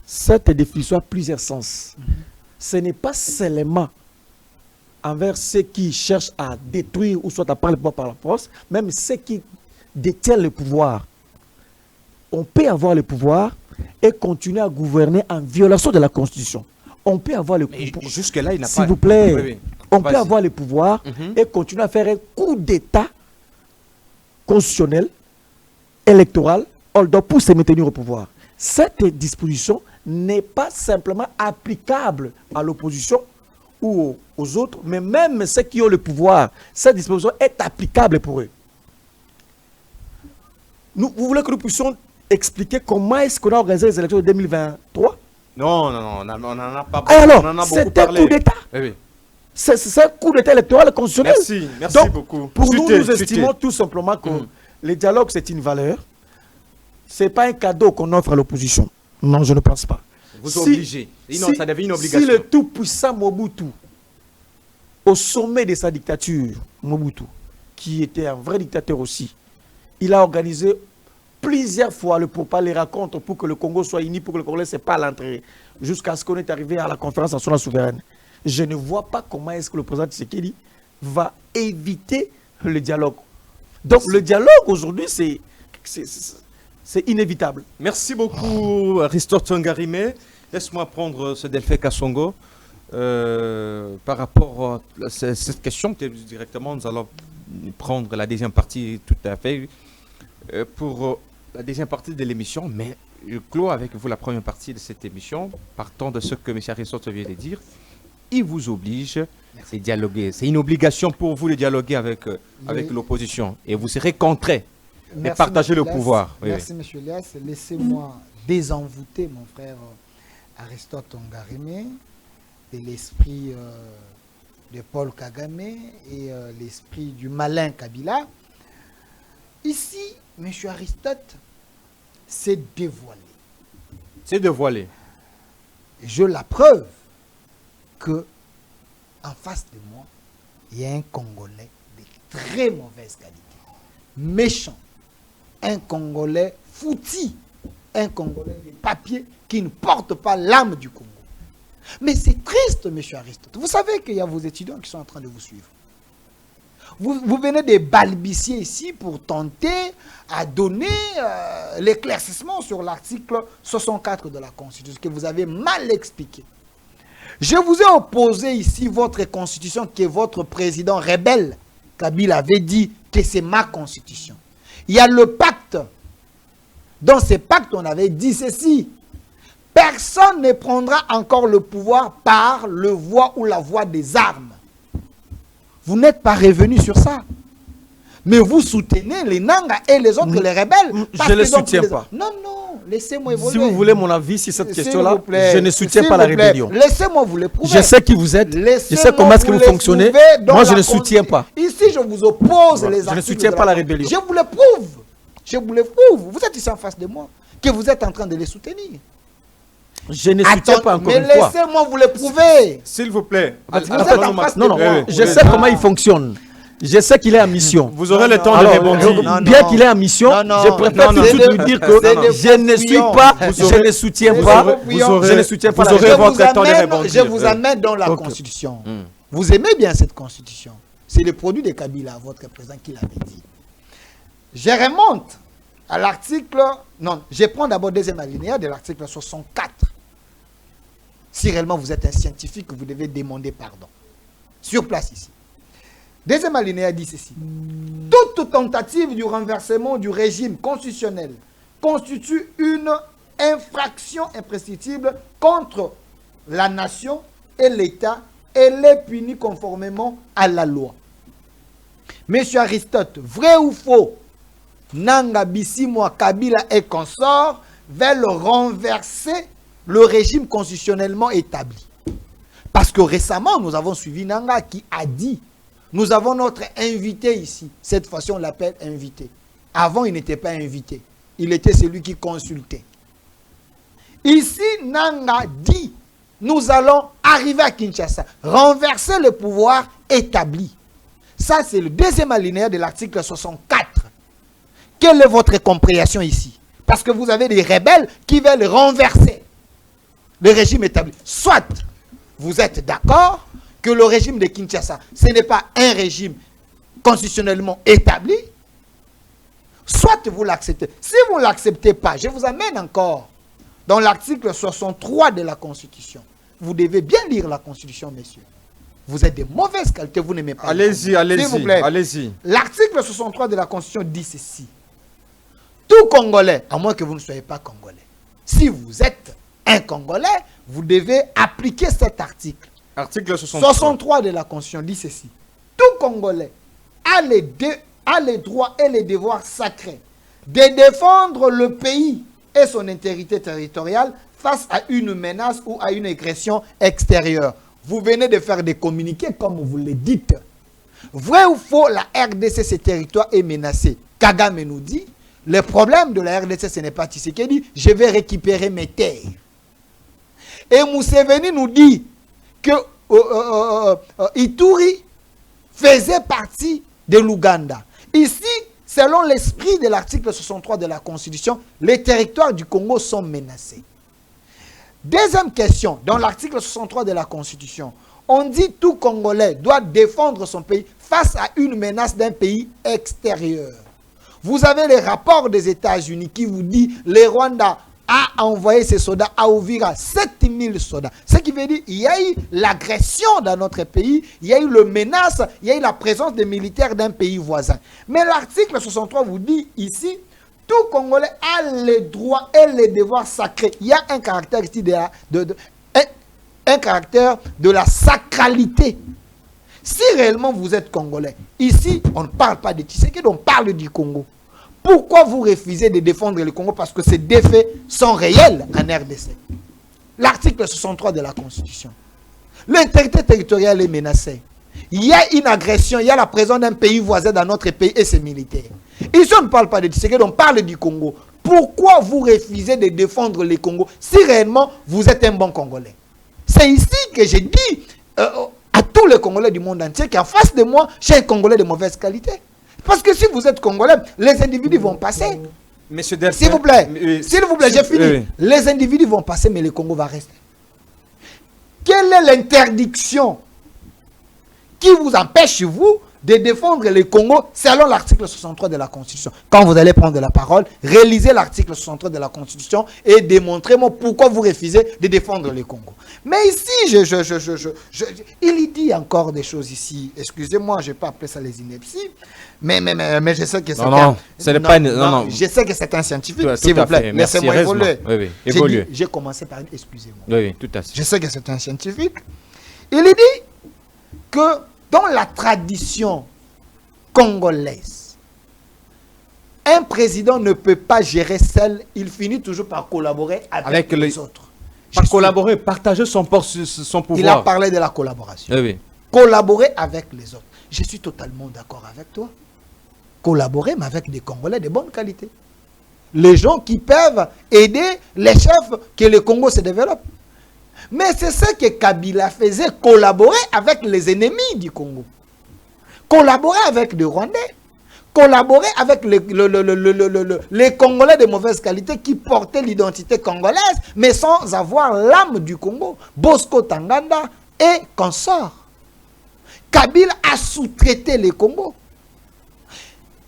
Cette définition a plusieurs sens. Ce n'est pas seulement envers ceux qui cherchent à détruire ou soit à prendre le pouvoir par la force, même ceux qui détiennent le pouvoir. On peut avoir le pouvoir et continuer à gouverner en violation de la Constitution. On peut avoir le pouvoir.
Jusque-là, il n'a pas...
S'il vous plaît,
Oui.
on peut avoir le pouvoir et continuer à faire un coup d'État constitutionnel, électoral, pour se maintenir au pouvoir. Cette disposition n'est pas simplement applicable à l'opposition ou aux autres, mais même ceux qui ont le pouvoir, cette disposition est applicable pour eux. Vous voulez que nous puissions expliquer comment est-ce qu'on a organisé les élections de 2023?
Non, on n'en a pas
Ah alors,
on en a beaucoup
c'est un
parlé.
coup d'État.
Oui.
C'est un coup d'État électoral constitutionnel.
Merci
Donc,
beaucoup.
Pour nous estimons tout simplement que le dialogue, c'est une valeur. Ce n'est pas un cadeau qu'on offre à l'opposition. Non, je ne pense pas.
Vous obligez. Sinon, ça devient une obligation.
Si le tout-puissant Mobutu, au sommet de sa dictature, Mobutu, qui était un vrai dictateur aussi, il a organisé plusieurs fois le pourparlers, les rencontres pour que le Congo soit uni, pour que le Congolais ne sait pas l'entrée, jusqu'à ce qu'on est arrivé à la conférence nationale souveraine. Je ne vois pas comment est-ce que le président Tshisekedi va éviter le dialogue. Donc le dialogue aujourd'hui, c'est inévitable.
Merci beaucoup, Aristote Tongarime. Laisse-moi prendre ce Delphin Kassongo. Par rapport à cette question, directement, nous allons prendre la deuxième partie tout à fait. Pour la deuxième partie de l'émission, mais je clôt avec vous la première partie de cette émission, partant de ce que M. Aristote vient de dire. Il vous oblige à dialoguer. C'est une obligation pour vous de dialoguer avec l'opposition. Et vous serez contraint de partager le pouvoir.
Merci, M. Elias. Laissez-moi désenvoûter mon frère Aristote Tongarime de l'esprit de Paul Kagame et l'esprit du malin Kabila. Ici, M. Aristote s'est dévoilé.
C'est dévoilé.
Je la preuve que en face de moi, il y a un Congolais de très mauvaise qualité. Méchant. Un Congolais fouti. Un Congolais de papier qui ne porte pas l'âme du Congo. Mais c'est triste, M. Aristote. Vous savez qu'il y a vos étudiants qui sont en train de vous suivre. Vous venez de balbutier ici pour tenter à donner l'éclaircissement sur l'article 64 de la Constitution, que vous avez mal expliqué. Je vous ai opposé ici votre Constitution, que votre président rebelle, Kabila, avait dit que c'est ma Constitution. Il y a le pacte. Dans ce pacte, on avait dit ceci. Personne ne prendra encore le pouvoir par le voie ou la voie des armes. Vous n'êtes pas revenu sur ça. Mais vous soutenez les Nanga et les autres, les rebelles.
Je ne les soutiens pas.
Non, non, laissez-moi évoluer.
Si vous voulez mon avis sur cette question-là, je ne soutiens pas la rébellion.
Laissez-moi vous le prouver.
Je sais qui vous êtes, je sais comment est-ce que vous fonctionnez. Moi, je ne soutiens pas.
Ici, je vous oppose les articles.
Je ne soutiens pas la rébellion.
Je vous le prouve. Je vous le prouve. Vous êtes ici en face de moi, que vous êtes en train de les soutenir.
Je ne soutiens pas encore une fois.
Mais laissez-moi vous le prouver.
S'il vous plaît.
Non, je sais comment il fonctionne. Je sais qu'il est en mission.
Vous aurez le temps de répondre.
Bien qu'il est en mission, je préfère tout de suite vous dire que je ne suis pas, je ne soutiens pas, je ne soutiens pas.
Vous aurez votre temps de répondre.
Je vous amène dans la Constitution. Vous aimez bien cette Constitution. C'est le produit de Kabila, votre président, qui l'avait dit. Je remonte à l'article... Non, je prends d'abord deuxième alinéa de l'article 64. Si réellement vous êtes un scientifique, vous devez demander pardon. Sur place ici. Deuxième alinéa dit ceci. Toute tentative du renversement du régime constitutionnel constitue une infraction imprescriptible contre la nation et l'État et les punit conformément à la loi. Monsieur Aristote, vrai ou faux, Nanga Bisimwa Kabila et consorts veulent renverser le régime constitutionnellement établi. Parce que récemment, nous avons suivi Nanga qui a dit, nous avons notre invité ici. Cette fois-ci, on l'appelle invité. Avant, il n'était pas invité. Il était celui qui consultait. Ici, Nanga dit, nous allons arriver à Kinshasa, renverser le pouvoir établi. Ça, c'est le deuxième alinéa de l'article 64. Quelle est votre compréhension ici? Parce que vous avez des rebelles qui veulent renverser le régime établi. Soit vous êtes d'accord que le régime de Kinshasa, ce n'est pas un régime constitutionnellement établi, soit vous l'acceptez. Si vous ne l'acceptez pas, je vous amène encore dans l'article 63 de la Constitution. Vous devez bien lire la Constitution, messieurs. Vous êtes de mauvaise qualité, vous n'aimez pas.
Allez-y, allez-y, allez-y.
L'article 63 de la Constitution dit ceci. Tout Congolais, à moins que vous ne soyez pas Congolais, si vous êtes un Congolais, vous devez appliquer cet article.
Article 63
de la Constitution dit ceci. Tout Congolais a les droits et les devoirs sacrés de défendre le pays et son intégrité territoriale face à une menace ou à une agression extérieure. Vous venez de faire des communiqués comme vous le dites. Vrai ou faux, la RDC, ce territoire est menacé. Kagame nous dit, le problème de la RDC, ce n'est pas Tshisekedi, je vais récupérer mes terres. Et Museveni nous dit que Ituri faisait partie de l'Ouganda. Ici, selon l'esprit de l'article 63 de la Constitution, les territoires du Congo sont menacés. Deuxième question, dans l'article 63 de la Constitution, on dit tout Congolais doit défendre son pays face à une menace d'un pays extérieur. Vous avez les rapports des États-Unis qui vous dit le Rwanda a envoyé ses soldats à Ouvira, 7000 soldats. Ce qui veut dire qu'il y a eu l'agression dans notre pays, il y a eu le menace, il y a eu la présence des militaires d'un pays voisin. Mais l'article 63 vous dit ici, tout Congolais a les droits et les devoirs sacrés. Il y a un caractère ici un caractère de la sacralité. Si réellement vous êtes Congolais, ici on ne parle pas de Tshisekedi, on parle du Congo. Pourquoi vous refusez de défendre le Congo? Parce que ces défaits sont réels en RDC. L'article 63 de la Constitution. L'intégrité territoriale est menacée. Il y a une agression, il y a la présence d'un pays voisin dans notre pays et ses militaires. Ici, on ne parle pas de Tshisekedi, on parle du Congo. Pourquoi vous refusez de défendre le Congo si réellement vous êtes un bon Congolais? C'est ici que je dis à tous les Congolais du monde entier qu'en face de moi, j'ai un Congolais de mauvaise qualité. Parce que si vous êtes Congolais, les individus vont passer.
Monsieur Delphin,
s'il vous plaît, j'ai fini. Les individus vont passer, mais le Congo va rester. Quelle est l'interdiction qui vous empêche, vous, de défendre le Congo selon l'article 63 de la Constitution? Quand vous allez prendre la parole, réalisez l'article 63 de la Constitution et démontrez-moi pourquoi vous refusez de défendre le Congo. Mais ici, il dit encore des choses ici. Excusez-moi, je ne vais pas appeler ça les inepties, mais je sais que c'est je sais que c'est un scientifique. S'il vous plaît, laissez-moi évoluer.
Oui, évoluer.
J'ai commencé par excusez-moi.
Oui, tout à fait.
Je sais que c'est un scientifique. Il dit que dans la tradition congolaise, un président ne peut pas gérer seul, il finit toujours par collaborer avec les autres.
Par collaborer, partager son pouvoir.
Il a parlé de la collaboration.
Oui.
Collaborer avec les autres. Je suis totalement d'accord avec toi. Collaborer, mais avec des Congolais de bonne qualité. Les gens qui peuvent aider les chefs que le Congo se développe. Mais c'est ce que Kabila faisait, collaborer avec les ennemis du Congo. Collaborer avec les Rwandais. Collaborer avec les Congolais de mauvaise qualité qui portaient l'identité congolaise, mais sans avoir l'âme du Congo. Bosco Tanganda et consorts. Kabila a sous-traité les Congo.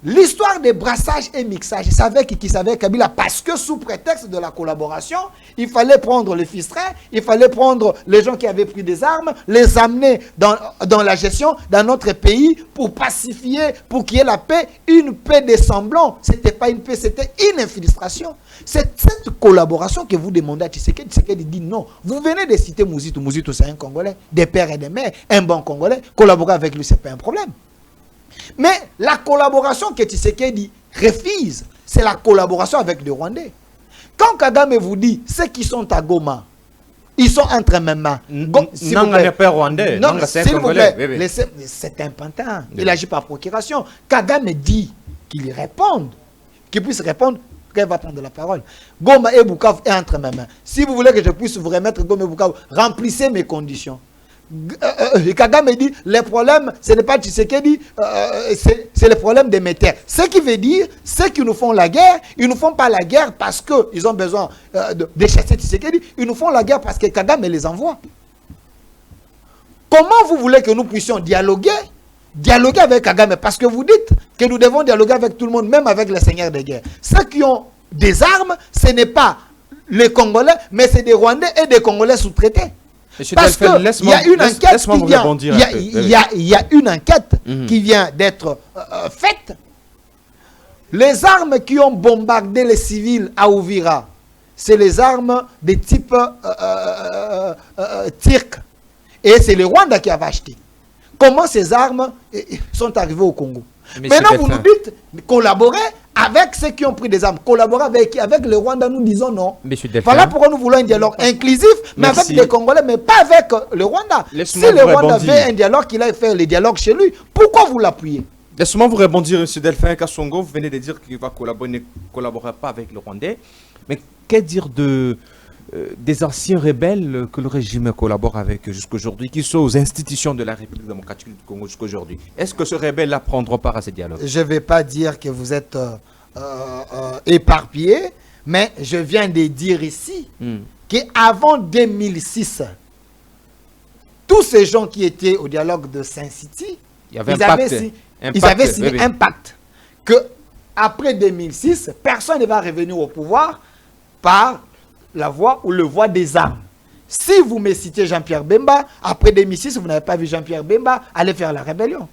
L'histoire des brassages et mixages, je savais qui savait Kabila, parce que sous prétexte de la collaboration, il fallait prendre les fistrins, il fallait prendre les gens qui avaient pris des armes, les amener dans la gestion dans notre pays pour pacifier, pour qu'il y ait la paix, une paix des semblants. Ce n'était pas une paix, c'était une infiltration. C'est cette collaboration que vous demandez à Tshisekedi. Tshisekedi dit non. Vous venez de citer Mouzitou. Mouzitou, c'est un Congolais, des pères et des mères, un bon Congolais. Collaborer avec lui, ce n'est pas un problème. Mais la collaboration que Tshisekedi refuse, c'est la collaboration avec les Rwandais. Quand Kagame vous dit, ceux qui sont à Goma, ils sont entre mes mains.
Nanga n'est pas rwandais.
Non, s'il vous plaît,
oui.
c'est un pantin. Il agit par procuration. Kagame dit qu'il réponde, qu'il puisse répondre, qu'elle va prendre la parole. Goma et Bukavu est entre mes mains. Si vous voulez que je puisse vous remettre Goma et Bukavu, remplissez mes conditions. Kagame dit, les problèmes, ce n'est pas Tshisekedi, c'est le problème de mes terres. Ce qui veut dire, ceux qui nous font la guerre, ils ne nous font pas la guerre parce qu'ils ont besoin de chasser Tshisekedi, ils nous font la guerre parce que Kagame les envoie. Comment vous voulez que nous puissions dialoguer avec Kagame? Parce que vous dites que nous devons dialoguer avec tout le monde, même avec les seigneurs de guerre. Ceux qui ont des armes, ce n'est pas les Congolais, mais c'est des Rwandais et des Congolais sous-traités. Parce qu'il y a une enquête qui vient, il y a une enquête qui vient d'être faite. Les armes qui ont bombardé les civils à Ouvira, c'est les armes de type turc. Et c'est le Rwanda qui avait acheté. Comment ces armes sont arrivées au Congo? Maintenant, vous nous dites collaborer avec ceux qui ont pris des armes. Collaborer avec le Rwanda, nous disons non. Voilà pourquoi nous voulons un dialogue inclusif, mais avec les Congolais, mais pas avec le Rwanda. Si le Rwanda veut un dialogue, qu'il aille faire le dialogue chez lui, pourquoi vous l'appuyez?
Laissez-moi vous rebondir, M. Delphin Kassongo. Vous venez de dire qu'il va ne collaborer pas avec le Rwandais. Mais que dire des anciens rebelles que le régime collabore avec jusqu'aujourd'hui, qui sont aux institutions de la République démocratique du Congo jusqu'aujourd'hui? Est-ce que ce rebelle-là prendra part à ce dialogue?
Je ne vais pas dire que vous êtes éparpillés, mais je viens de dire ici qu'avant 2006, tous ces gens qui étaient au dialogue de Saint-City, ils avaient signé un pacte que après 2006, personne ne va revenir au pouvoir par la voie ou le voie des armes. Si vous me citez Jean-Pierre Bemba, après 2006, vous n'avez pas vu Jean-Pierre Bemba aller faire la rébellion.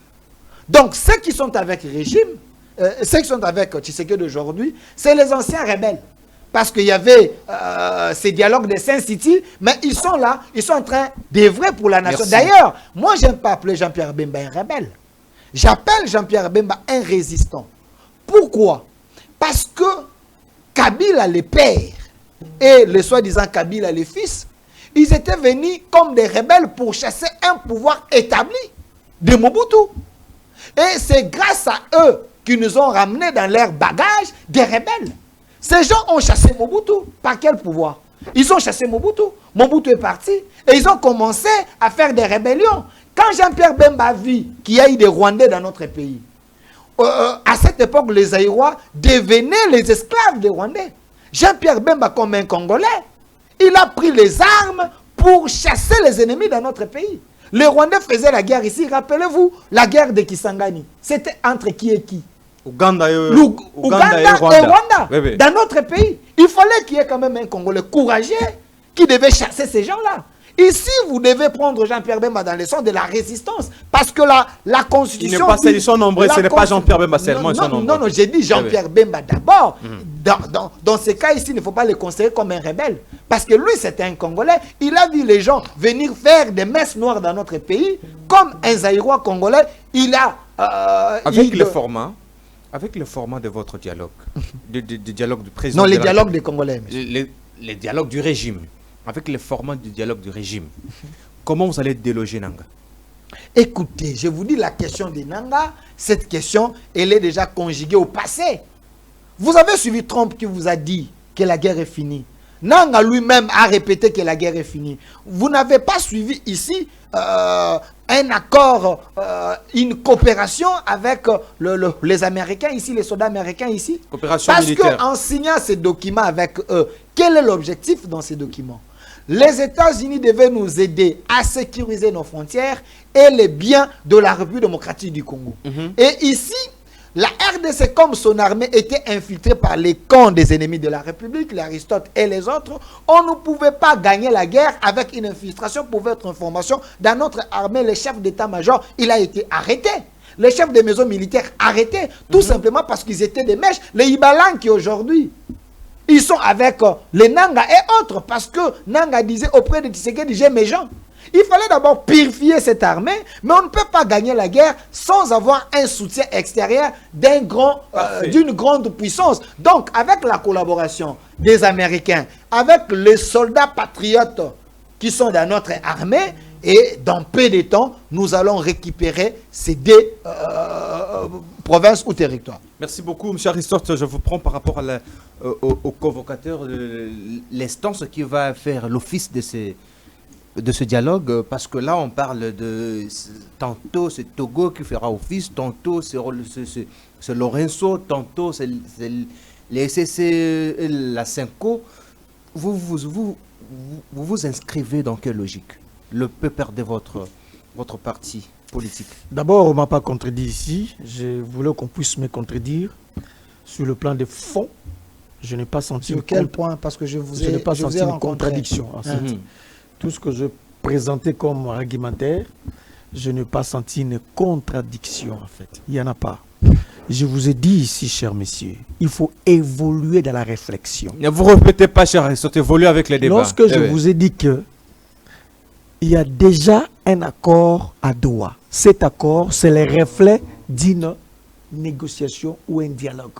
Donc, ceux qui sont avec le régime, ceux qui sont avec Tshisekedi d'aujourd'hui, c'est les anciens rebelles. Parce qu'il y avait ces dialogues de Saint-City, mais ils sont là, ils sont en train d'œuvrer pour la nation. D'ailleurs, moi, je n'aime pas appeler Jean-Pierre Bemba un rebelle. J'appelle Jean-Pierre Bemba un résistant. Pourquoi? Parce que Kabila, les pères, et les soi-disant Kabila, les fils, ils étaient venus comme des rebelles pour chasser un pouvoir établi de Mobutu. Et c'est grâce à eux qu'ils nous ont ramenés dans leur bagage des rebelles. Ces gens ont chassé Mobutu. Par quel pouvoir? Ils ont chassé Mobutu. Mobutu est parti. Et ils ont commencé à faire des rébellions. Quand Jean-Pierre Bemba a vu qu'il y a eu des Rwandais dans notre pays, à cette époque, les Aïrois devenaient les esclaves des Rwandais. Jean-Pierre Bemba, comme un Congolais, il a pris les armes pour chasser les ennemis dans notre pays. Les Rwandais faisaient la guerre ici. Rappelez-vous, la guerre de Kisangani. C'était entre qui et qui? Ouganda et Rwanda. Oui. Dans notre pays. Il fallait qu'il y ait quand même un Congolais courageux qui devait chasser ces gens-là. Ici, vous devez prendre Jean-Pierre Bemba dans le sens de la résistance. Parce que la Constitution...
Ils sont nombreux, ce n'est pas Jean-Pierre Bemba seulement.
Non, j'ai dit Jean-Pierre Bemba d'abord. Dans ces cas ici, il ne faut pas le considérer comme un rebelle. Parce que lui, c'était un Congolais. Il a vu les gens venir faire des messes noires dans notre pays. Comme un Zaïrois congolais, il a...
Avec le format de votre dialogue, du dialogue du président...
Non, les dialogues des Congolais.
Les dialogues du régime. Avec le format du dialogue du régime, comment vous allez déloger Nanga?
Écoutez, je vous dis la question de Nanga, cette question, elle est déjà conjuguée au passé. Vous avez suivi Trump qui vous a dit que la guerre est finie. Nanga lui-même a répété que la guerre est finie. Vous n'avez pas suivi ici un accord, une coopération avec les Américains ici, les soldats américains ici.
Coopération militaire.
Parce qu'en signant ces documents avec eux, quel est l'objectif dans ces documents? les États-Unis devaient nous aider à sécuriser nos frontières et les biens de la République démocratique du Congo. Et ici, la RDC, comme son armée était infiltrée par les camps des ennemis de la République, l'Aristote et les autres, on ne pouvait pas gagner la guerre avec une infiltration pour votre information. Dans notre armée, le chef d'état-major, il a été arrêté. Les chefs des maisons militaires arrêtés, tout simplement parce qu'ils étaient des mèches. Les Ibalan qui aujourd'hui, ils sont avec les Nanga et autres, parce que Nanga disait auprès de Tshisekedi, j'ai mes gens. Il fallait d'abord purifier cette armée, mais on ne peut pas gagner la guerre sans avoir un soutien extérieur d'une grande puissance. Donc, avec la collaboration des Américains, avec les soldats patriotes qui sont dans notre armée, et dans peu de temps, nous allons récupérer ces deux provinces ou territoires.
Merci beaucoup, M. Aristote. Je vous prends par rapport à au convocateur de l'instance qui va faire l'office de ce dialogue, parce que là on parle de tantôt c'est Togo qui fera office, tantôt c'est Lorenzo, tantôt c'est les SCC, la Cinco. Vous inscrivez dans quelle logique? Le peut perdre votre parti politique?
D'abord, on ne m'a pas contredit ici. Je voulais qu'on puisse me contredire sur le plan des fonds. Je n'ai pas senti
sur quel point? Parce que je
n'ai pas senti une contradiction. En fait. Tout ce que je présentais comme argumentaire, je n'ai pas senti une contradiction en fait. Il n'y en a pas. Je vous ai dit ici, chers messieurs, il faut évoluer dans la réflexion.
Ne vous répétez pas, cher Aristote, évoluer avec les débats.
Lorsque je vous ai dit que il y a déjà un accord à Doha. Cet accord, c'est le reflet d'une négociation ou un dialogue.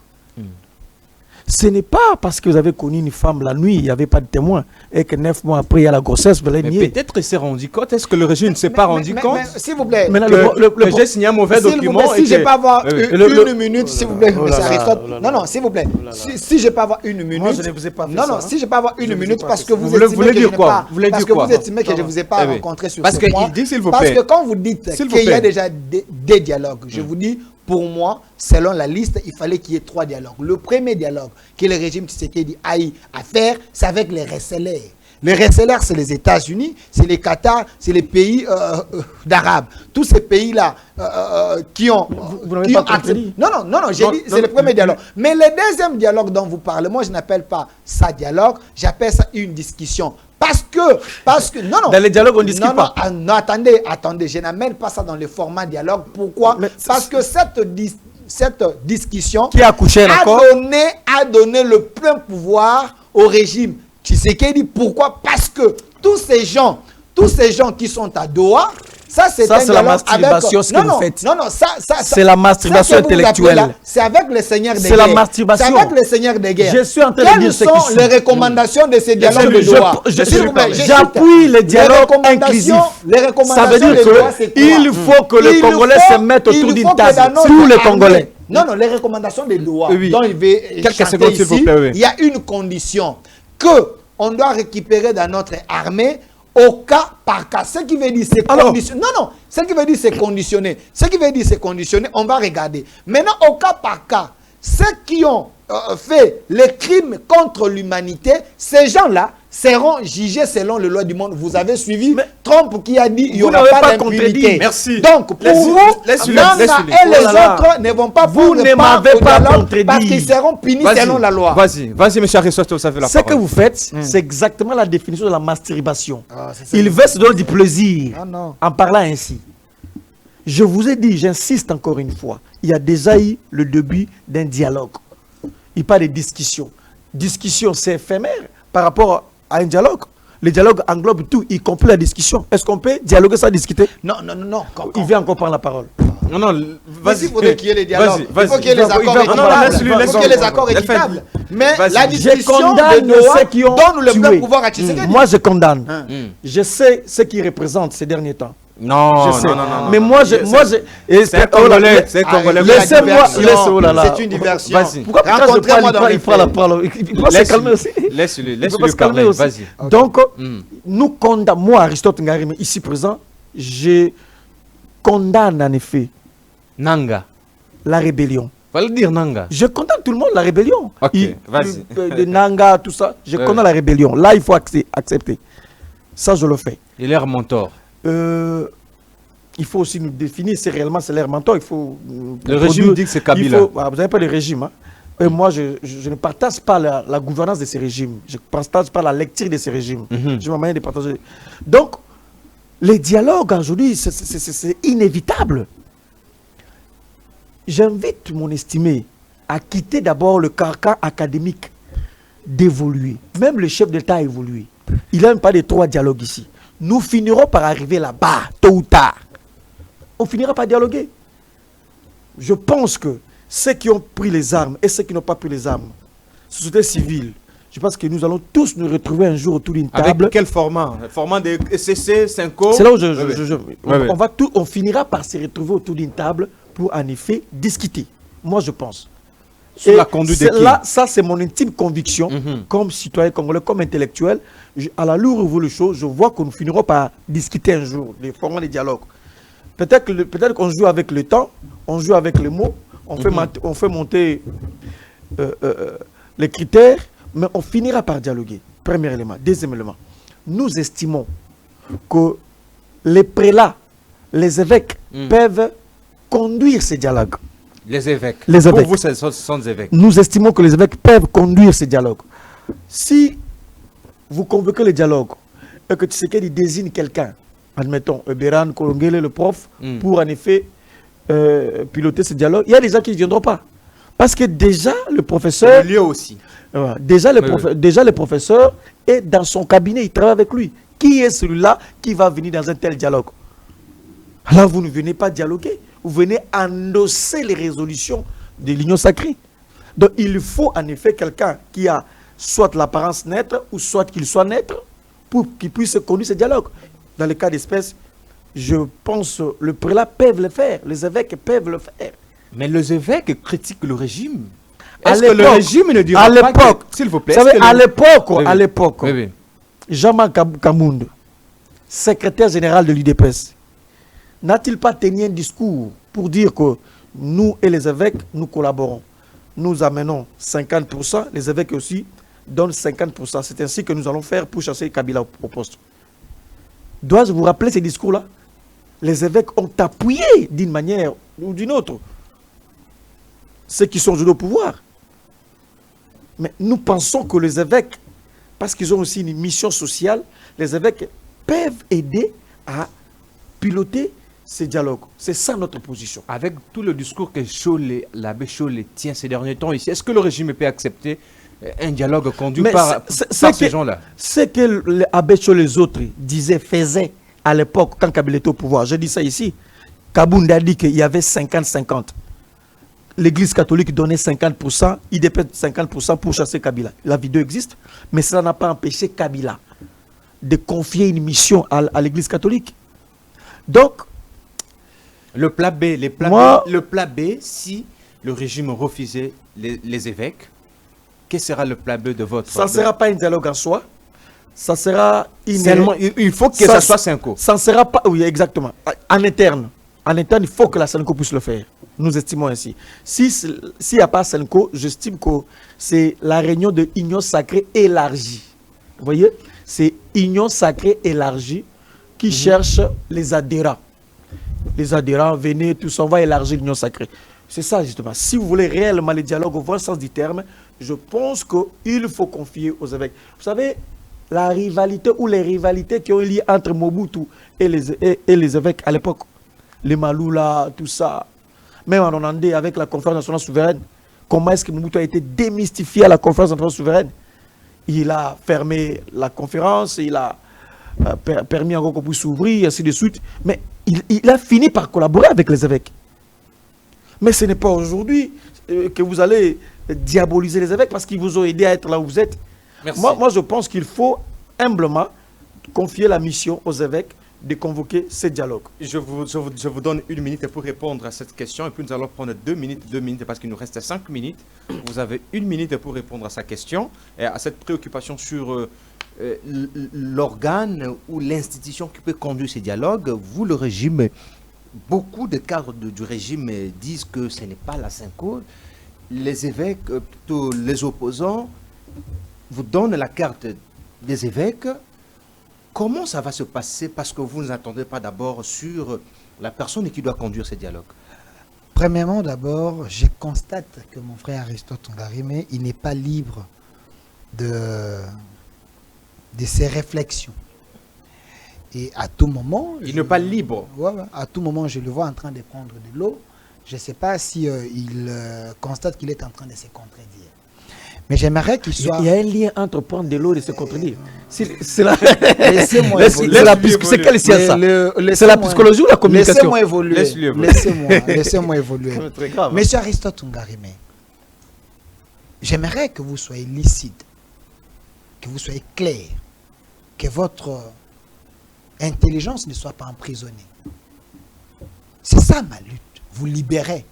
Ce n'est pas parce que vous avez connu une femme la nuit, il n'y avait pas de témoin, et que 9 mois après, il y a la grossesse, vous l'avez nié.
Peut-être qu'il s'est rendu compte. Est-ce que le régime ne s'est pas rendu compte?
S'il vous plaît.
Que j'ai signé un mauvais document.
Si je peux avoir une minute, s'il vous plaît, M. Aristote. Non, s'il vous plaît. Si je peux avoir une minute.
Moi, je ne vous ai pas fait ça.
Non, si je peux avoir une minute, parce que vous estimez que je ne vous ai pas rencontré sur ce point.
Parce qu'il dit, s'il vous plaît.
Parce que quand vous dites qu'il y a déjà des dialogues, je vous dis, pour moi, selon la liste, il fallait qu'il y ait 3 dialogues. Le premier dialogue que le régime Tshisekedi a eu à faire, c'est avec les receleurs. Les receleurs, c'est les États-Unis, c'est les Qatar, c'est les pays d'Arabes. Tous ces pays-là qui ont...
Vous n'avez pas compris.
Non, j'ai dit, c'est le premier dialogue. Mais le deuxième dialogue dont vous parlez, moi, je n'appelle pas ça dialogue, j'appelle ça une discussion. Parce que, non.
Dans les dialogues, on ne discute pas.
Non, attendez, je n'amène pas ça dans le format dialogue. Pourquoi? Parce que cette discussion
qui a accouché
a donné le plein pouvoir au régime Tshisekedi. Pourquoi? Parce que tous ces gens qui sont à Doha, ça c'est
la masturbation, ce que vous faites.
Non,
c'est la masturbation intellectuelle.
C'est avec les seigneurs des guerres.
C'est la masturbation.
C'est avec les seigneurs des guerres.
Je suis en train de dire ce qui
sont les recommandations de ces dialogues de Doha?
J'appuie les dialogues inclusifs. Ça veut dire qu'il faut que les Congolais se mettent autour d'une table. Tous les Congolais.
Non, les recommandations de Doha dont il veut chanter ici, il y a une condition que on doit récupérer dans notre armée au cas par cas. Ce qui veut dire c'est conditionné. Non, ce qui veut dire c'est conditionné. Ce qui veut dire c'est conditionné, on va regarder. Maintenant, au cas par cas, ceux qui ont fait les crimes contre l'humanité, ces gens-là seront jugés selon les lois du monde. Vous avez suivi Trump qui a dit il n'y aura pas d'impunité.
Merci.
Donc, pour vous, Nanga et les autres ne vont pas
vous ne m'avez pas contredit
parce qu'ils seront punis selon la loi.
Vas-y, M. Aristote, vous avez la parole.
Ce que vous faites, c'est exactement la définition de la masturbation. Il veut se donner du plaisir en parlant ainsi. Je vous ai dit, j'insiste encore une fois, il y a déjà eu le début d'un dialogue. Il parle de discussion. Discussion, c'est éphémère par rapport à un dialogue. Le dialogue englobe tout, y compris la discussion. Est-ce qu'on peut dialoguer sans discuter?
Non.
Il vient encore prendre la parole.
Non, vas-y.
Il faut qu'il y ait les dialogues.
Il
faut qu'il y ait les accords équitables. Il faut qu'il y ait les accords équitables. Mais la discussion de Doha donne le plein pouvoir à Tshisekedi.
Moi, je condamne. Je sais ce qu'il représente ces derniers temps.
Non.
Mais moi, c'est
un Congolais.
Laissez-moi.
C'est une diversion.
Vas-y.
Pourquoi il prend la parole? Il doit se calmer aussi.
Laisse-le parler. Vas-y.
Donc, nous condamnons, moi, Aristote Ngarime, ici présent, je condamne en effet
Nanga,
la rébellion.
Va le dire Nanga.
Je condamne tout le monde la rébellion.
Ok, vas-y.
De Nanga, tout ça. Je condamne la rébellion. Là, il faut accepter. Ça, je le fais.
Et leur mentor.
Il faut aussi nous définir si réellement c'est leur mentor. Il faut,
le régime dit que c'est Kabila.
Vous n'avez pas de régime. Hein. Et moi, je ne partage pas la gouvernance de ces régimes. Je ne partage pas la lecture de ces régimes. Je m'en moyen de partager. Donc, les dialogues aujourd'hui, c'est inévitable. J'invite mon estimé à quitter d'abord le carcan académique d'évoluer. Même le chef d'État a évolué. Il n'aime pas de 3 dialogues ici. Nous finirons par arriver là-bas, tôt ou tard. On finira par dialoguer. Je pense que ceux qui ont pris les armes et ceux qui n'ont pas pris les armes, société civile, je pense que nous allons tous nous retrouver un jour autour d'une table.
Avec quel format? Le format de SCC, 5O?
C'est là où on finira par se retrouver autour d'une table pour en effet discuter. Moi, je pense.
Sous la conduite de qui?
Là, ça, c'est mon intime conviction, comme citoyen congolais, comme intellectuel. À la lourde où les choses, je vois que nous finirons par discuter un jour, les formats de dialogue. Peut-être qu'on joue avec le temps, on joue avec les mots, on fait monter les critères, mais on finira par dialoguer. Premier élément. Deuxième élément. Nous estimons que les prélats, les évêques peuvent conduire ces dialogues.
Les évêques.
Les évêques.
Pour vous, ce sont des évêques.
Nous estimons que les évêques peuvent conduire ces dialogues. Si vous convoquez le dialogue et que Tshisekedi désigne quelqu'un, admettons, Beran Kolongele, le prof, pour en effet piloter ce dialogue, il y a des gens qui ne viendront pas. Parce que déjà, le professeur...
Le lieu aussi.
Déjà, le professeur est dans son cabinet, il travaille avec lui. Qui est celui-là qui va venir dans un tel dialogue? Alors, vous ne venez pas dialoguer. Vous venez endosser les résolutions de l'Union sacrée. Donc, il faut en effet quelqu'un qui a soit l'apparence naître ou soit qu'il soit naître pour qu'il puisse conduire ce dialogue. Dans le cas d'espèce, je pense que le prélat peuvent le faire, les évêques peuvent le faire.
Mais les évêques critiquent le régime. Est-ce que le régime ne dira pas que... S'il vous plaît.
Vous savez, à l'époque,
oui.
Jean-Marc Kamound, secrétaire général de l'UDPS, n'a-t-il pas tenu un discours pour dire que nous et les évêques, nous collaborons? Nous amenons 50%, les évêques aussi donnent 50%. C'est ainsi que nous allons faire pour chasser Kabila au poste. Dois-je vous rappeler ces discours-là? Les évêques ont appuyé d'une manière ou d'une autre ceux qui sont aujourd'hui au pouvoir. Mais nous pensons que les évêques, parce qu'ils ont aussi une mission sociale, les évêques peuvent aider à piloter ces dialogues. C'est ça notre position.
Avec tout le discours que l'abbé Cholet tient ces derniers temps ici, est-ce que le régime peut accepter un dialogue conduit par ces gens-là?
Ce que l'abbé Cholet, les autres disaient, faisaient à l'époque quand Kabila était au pouvoir, je dis ça ici, Kabound a dit qu'il y avait 50-50. L'église catholique donnait 50%, IDP 50% pour chasser Kabila. La vidéo existe, mais cela n'a pas empêché Kabila de confier une mission à l'église catholique. Donc,
le plat B, le plat B, si le régime refusait les évêques, quel sera le plat B de votre...
Ça ne sera pas un dialogue en soi, ça sera...
il faut que ça soit Senko.
Ça ne sera pas... Oui, exactement. En interne, il faut que la Senko puisse le faire. Nous estimons ainsi. S'il n'y a pas Senko, j'estime que c'est la réunion de Union sacrée élargie. Vous voyez? C'est Union sacrée élargie qui cherche les adhérents. Les adhérents, venez, tous, on va élargir l'Union sacrée. C'est ça, justement. Si vous voulez réellement le dialogue au vrai sens du terme, je pense qu'il faut confier aux évêques. Vous savez, la rivalité ou les rivalités qui ont lié entre Mobutu et les évêques à l'époque, les Maloula, tout ça, même en Rwanda avec la conférence nationale souveraine, comment est-ce que Mobutu a été démystifié à la conférence nationale souveraine? Il a fermé la conférence, il a permis encore qu'on puisse s'ouvrir, ainsi de suite. Mais il a fini par collaborer avec les évêques. Mais ce n'est pas aujourd'hui que vous allez diaboliser les évêques parce qu'ils vous ont aidé à être là où vous êtes. Moi, je pense qu'il faut humblement confier la mission aux évêques de convoquer ces dialogues.
Je vous donne 1 minute pour répondre à cette question et puis nous allons prendre 2 minutes parce qu'il nous reste 5 minutes. Vous avez 1 minute pour répondre à sa question et à cette préoccupation sur l'organe ou l'institution qui peut conduire ces dialogues. Vous, le régime, beaucoup de cadres du régime disent que ce n'est pas la Senko. Les évêques, plutôt les opposants, vous donnent la carte des évêques Comment ça va se passer? Parce que vous ne attendez pas d'abord sur la personne qui doit conduire ce dialogue.
Premièrement, d'abord, je constate que mon frère Aristote Ngarimé, il n'est pas libre de ses réflexions. Et à tout moment...
Il n'est pas libre.
Ouais, à tout moment, je le vois en train de prendre de l'eau. Je ne sais pas si il constate qu'il est en train de se contredire. Mais j'aimerais qu'il soit...
Il y a un lien entre prendre de l'eau et se contredire. C'est la...
Laissez-moi évoluer.
C'est quelle science ça? C'est la psychologie ou la communication?
Laissez-moi évoluer. Laissez-moi évoluer.
C'est grave.
Monsieur Aristote Ngarimé, j'aimerais que vous soyez lucide, que vous soyez clair, que votre intelligence ne soit pas emprisonnée. C'est ça ma lutte. Vous libérer.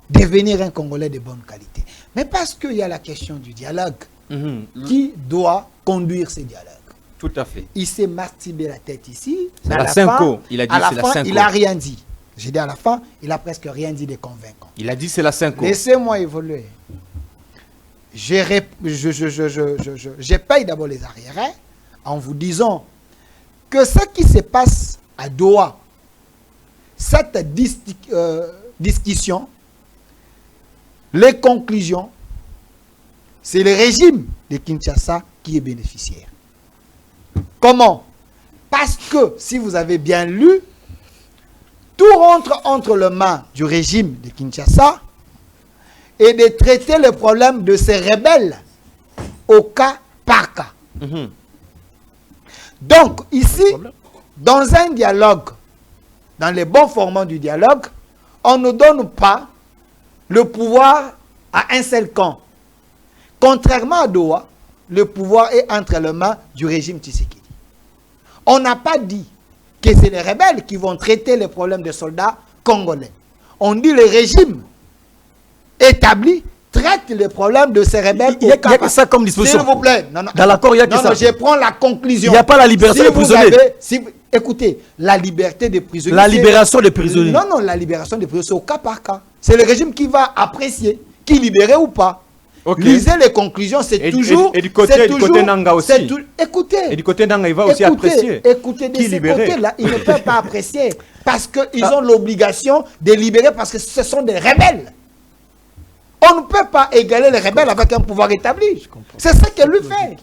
Devenir un Congolais de bonne qualité. Mais parce qu'il y a la question du dialogue. Qui doit conduire ces dialogues?
Tout à fait.
Il s'est martillé la tête ici.
C'est la Cinco. Il a dit c'est la Cinco.
Il n'a rien dit. J'ai dit à la fin, il n'a presque rien dit de convaincant.
Il a dit c'est la Cinco.
Laissez-moi évoluer. Je paye d'abord les arriérés en vous disant que ce qui se passe à Doha, cette discussion, les conclusions, c'est le régime de Kinshasa qui est bénéficiaire. Comment? Parce que, si vous avez bien lu, tout rentre entre les mains du régime de Kinshasa et de traiter le problème de ces rebelles au cas par cas. Donc, ici, dans un dialogue, dans les bons formats du dialogue, on ne donne pas le pouvoir à un seul camp. Contrairement à Doha, le pouvoir est entre les mains du régime Tshisekedi. On n'a pas dit que c'est les rebelles qui vont traiter les problèmes des soldats congolais. On dit le régime établi traite les problèmes de ces rebelles.
Il n'y a que ça comme disposition.
S'il vous plaît. Non,
dans l'accord, il n'y a que ça.
Non, je prends la conclusion.
Il n'y a pas la libération des prisonniers.
Écoutez, la liberté des prisonniers.
La libération des prisonniers.
Non, la libération des prisonniers, c'est au cas par cas. C'est le régime qui va apprécier qui libérer ou pas. Okay. Lisez les conclusions, c'est toujours...
Et du côté Nanga aussi.
Écoutez.
Et du côté Nanga, il va aussi apprécier.
Écoutez, de ce côté-là, ils ne peuvent pas apprécier. Parce qu'ils ont l'obligation de libérer parce que ce sont des rebelles. On ne peut pas égaler les rebelles avec un pouvoir établi. C'est ça qu'elle lui fait.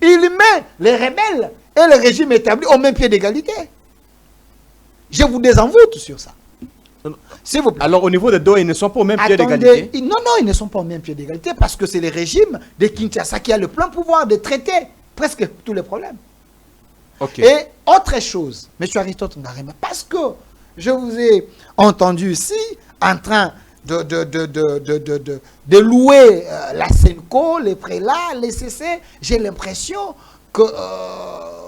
Il met les rebelles et le régime établi au même pied d'égalité. Je vous désenvoûte sur ça. Vous
alors au niveau de Doha, ils ne sont pas au même pied d'égalité?
Non, ils ne sont pas au même pied d'égalité parce que c'est le régime de Kinshasa qui a le plein pouvoir de traiter presque tous les problèmes. Et autre chose, M. Aristote Ngarimé, parce que je vous ai entendu ici en train de louer la Senco, les prélats, les CC, j'ai l'impression que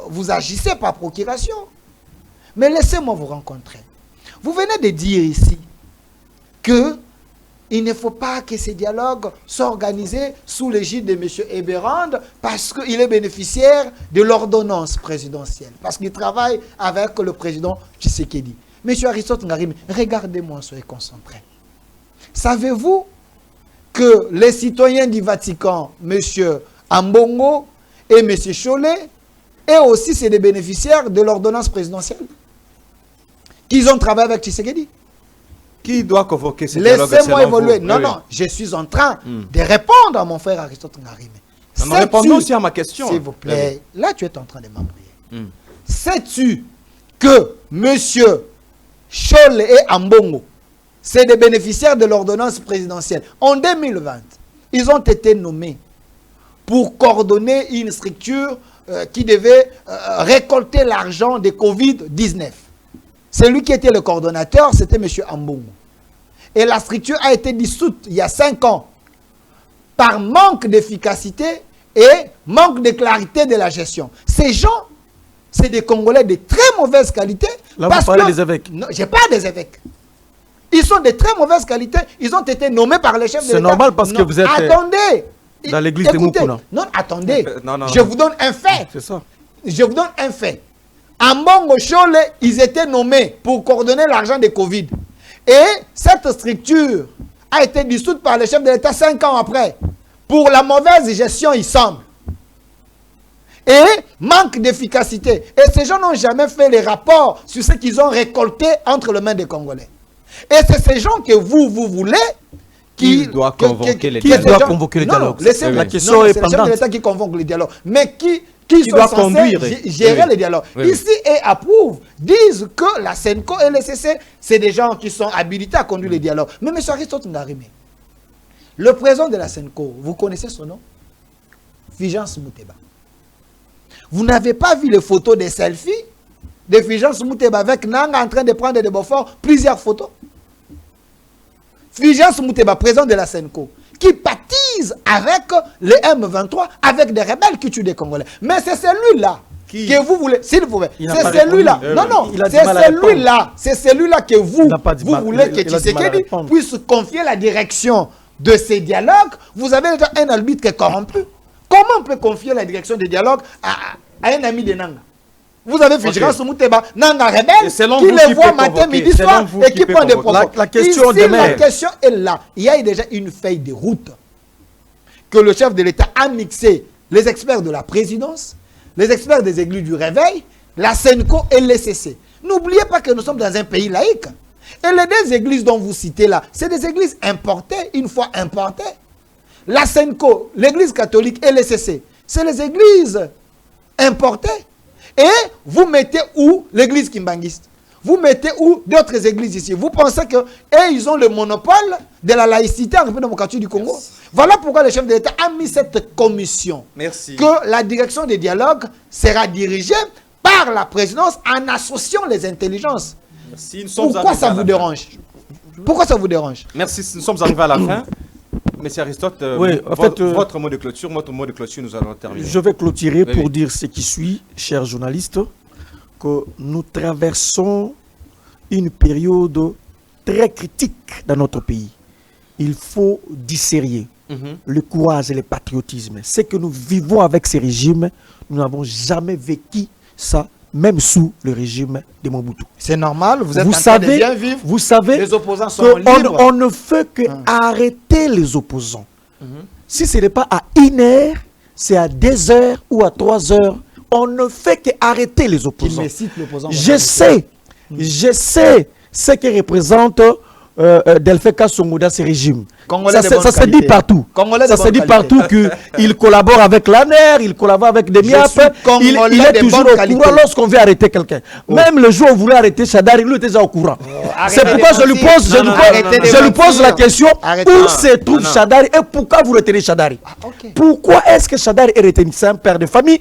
vous agissez par procuration. Mais laissez-moi vous rencontrer. Vous venez de dire ici qu'il ne faut pas que ces dialogues soient organisés sous l'égide de M. Eberand parce qu'il est bénéficiaire de l'ordonnance présidentielle, parce qu'il travaille avec le président Tshisekedi. M. Aristote Ngarimé, regardez-moi, soyez concentrés. Savez-vous que les citoyens du Vatican, M. Ambongo et M. Cholet, et aussi c'est des bénéficiaires de l'ordonnance présidentielle qu'ils ont travaillé avec Tshisekedi?
Qui doit convoquer ce dialogue?
Laissez-moi évoluer. Non, je suis en train de répondre à mon frère Aristote Ngarimé.
Répondons aussi à ma question.
S'il vous plaît. Là, tu es en train de m'embrouiller. Sais-tu que M. Cholet et Ambongo, c'est des bénéficiaires de l'ordonnance présidentielle? En 2020, ils ont été nommés pour coordonner une structure qui devait récolter l'argent de Covid-19. Celui qui était le coordonnateur, c'était M. Ambongo. Et la structure a été dissoute il y a 5 ans par manque d'efficacité et manque de clarité de la gestion. Ces gens, c'est des Congolais de très mauvaise qualité.
Là, vous parlez des évêques.
Non, je parle des évêques. Ils sont de très mauvaise qualité. Ils ont été nommés par les chefs de l'État.
C'est normal parce que vous êtes...
Attendez.
Dans l'église de Mukuna.
Non, attendez.
Non.
Je vous donne un fait.
C'est ça.
Je vous donne un fait. Ambongo Cholet, ils étaient nommés pour coordonner l'argent de Covid. Et cette structure a été dissoute par le chef de l'État 5 ans après. Pour la mauvaise gestion, il semble. et manque d'efficacité. Et ces gens n'ont jamais fait les rapports sur ce qu'ils ont récolté entre les mains des Congolais. Et c'est ces gens que vous voulez
qui doit convoquer les
dialogues. Qui doit convoquer les dialogues?
La question est pendante. C'est le chef de l'État qui convoque les dialogues. Mais qui
doit conduire,
gérer les dialogues. Ici, et approuve, disent que la SENCO et le CC, c'est des gens qui sont habilités à conduire les dialogues. Mais M. Aristote Ngarime, le président de la SENCO, vous connaissez son nom? Fulgence Mouteba. Vous n'avez pas vu les photos des selfies de Fulgence Mouteba avec Nanga en train de prendre des Beaufort, plusieurs photos? Fulgence Mouteba, président de la SENCO, qui baptise avec les M23, avec des rebelles qui tuent des Congolais. Mais c'est celui-là que vous voulez, s'il vous plaît, c'est celui-là. Non, c'est celui-là. C'est celui-là que vous voulez que Tshisekedi puisse confier la direction de ces dialogues. Vous avez déjà un arbitre corrompu. Comment on peut confier la direction des dialogues à un ami de Nanga? Vous avez Fulgence Mouteba, Nanga rebelle, qui les voit matin, midi, soir et qui prend des propos. La question est là. Il y a déjà une feuille de route que le chef de l'État a mixé les experts de la présidence, les experts des églises du réveil, la SENCO et l'ECC. N'oubliez pas que nous sommes dans un pays laïque. Et les deux églises dont vous citez là, c'est des églises importées, une fois importées. La SENCO, l'église catholique et l'ECC, c'est les églises importées. Et vous mettez où l'église kimbangiste? Vous mettez où d'autres églises ici? Vous pensez que ils ont le monopole de la laïcité en République démocratique du Congo? Merci. Voilà pourquoi le chef de l'État a mis cette commission.
Merci.
Que la direction des dialogues sera dirigée par la présidence en associant les intelligences.
Merci.
Pourquoi ça vous dérange? Pourquoi ça vous dérange?
Merci. Nous sommes arrivés à la fin. Monsieur Aristote,
oui,
votre mot de clôture, nous allons terminer.
Je vais clôturer pour dire ce qui suit, chers journalistes, que nous traversons une période très critique dans notre pays. Il faut discerner le courage et le patriotisme. Ce que nous vivons avec ces régimes, nous n'avons jamais vécu ça, même sous le régime de Mobutu.
C'est normal, vous êtes en train de bien vivre.
Vous savez,
les opposants sont libres.
On ne fait que arrêter les opposants. Si ce n'est pas à 1 heure, c'est à 2 heures ou à 3 heures. On ne fait que arrêter les opposants. Je sais ce que représente Delphin Kassongo dans ce régime. Ça se dit partout. Ça se dit partout qu'il collabore avec l'ANER, il collabore avec des MIAP. Il est toujours au courant lorsqu'on veut arrêter quelqu'un. Même le jour où vous voulez arrêter Chadari, lui était déjà au courant. C'est pourquoi je lui pose la question où se trouve Chadari et pourquoi vous retenez Chadari? Pourquoi est-ce que Chadari est retenu? C'est un père de famille,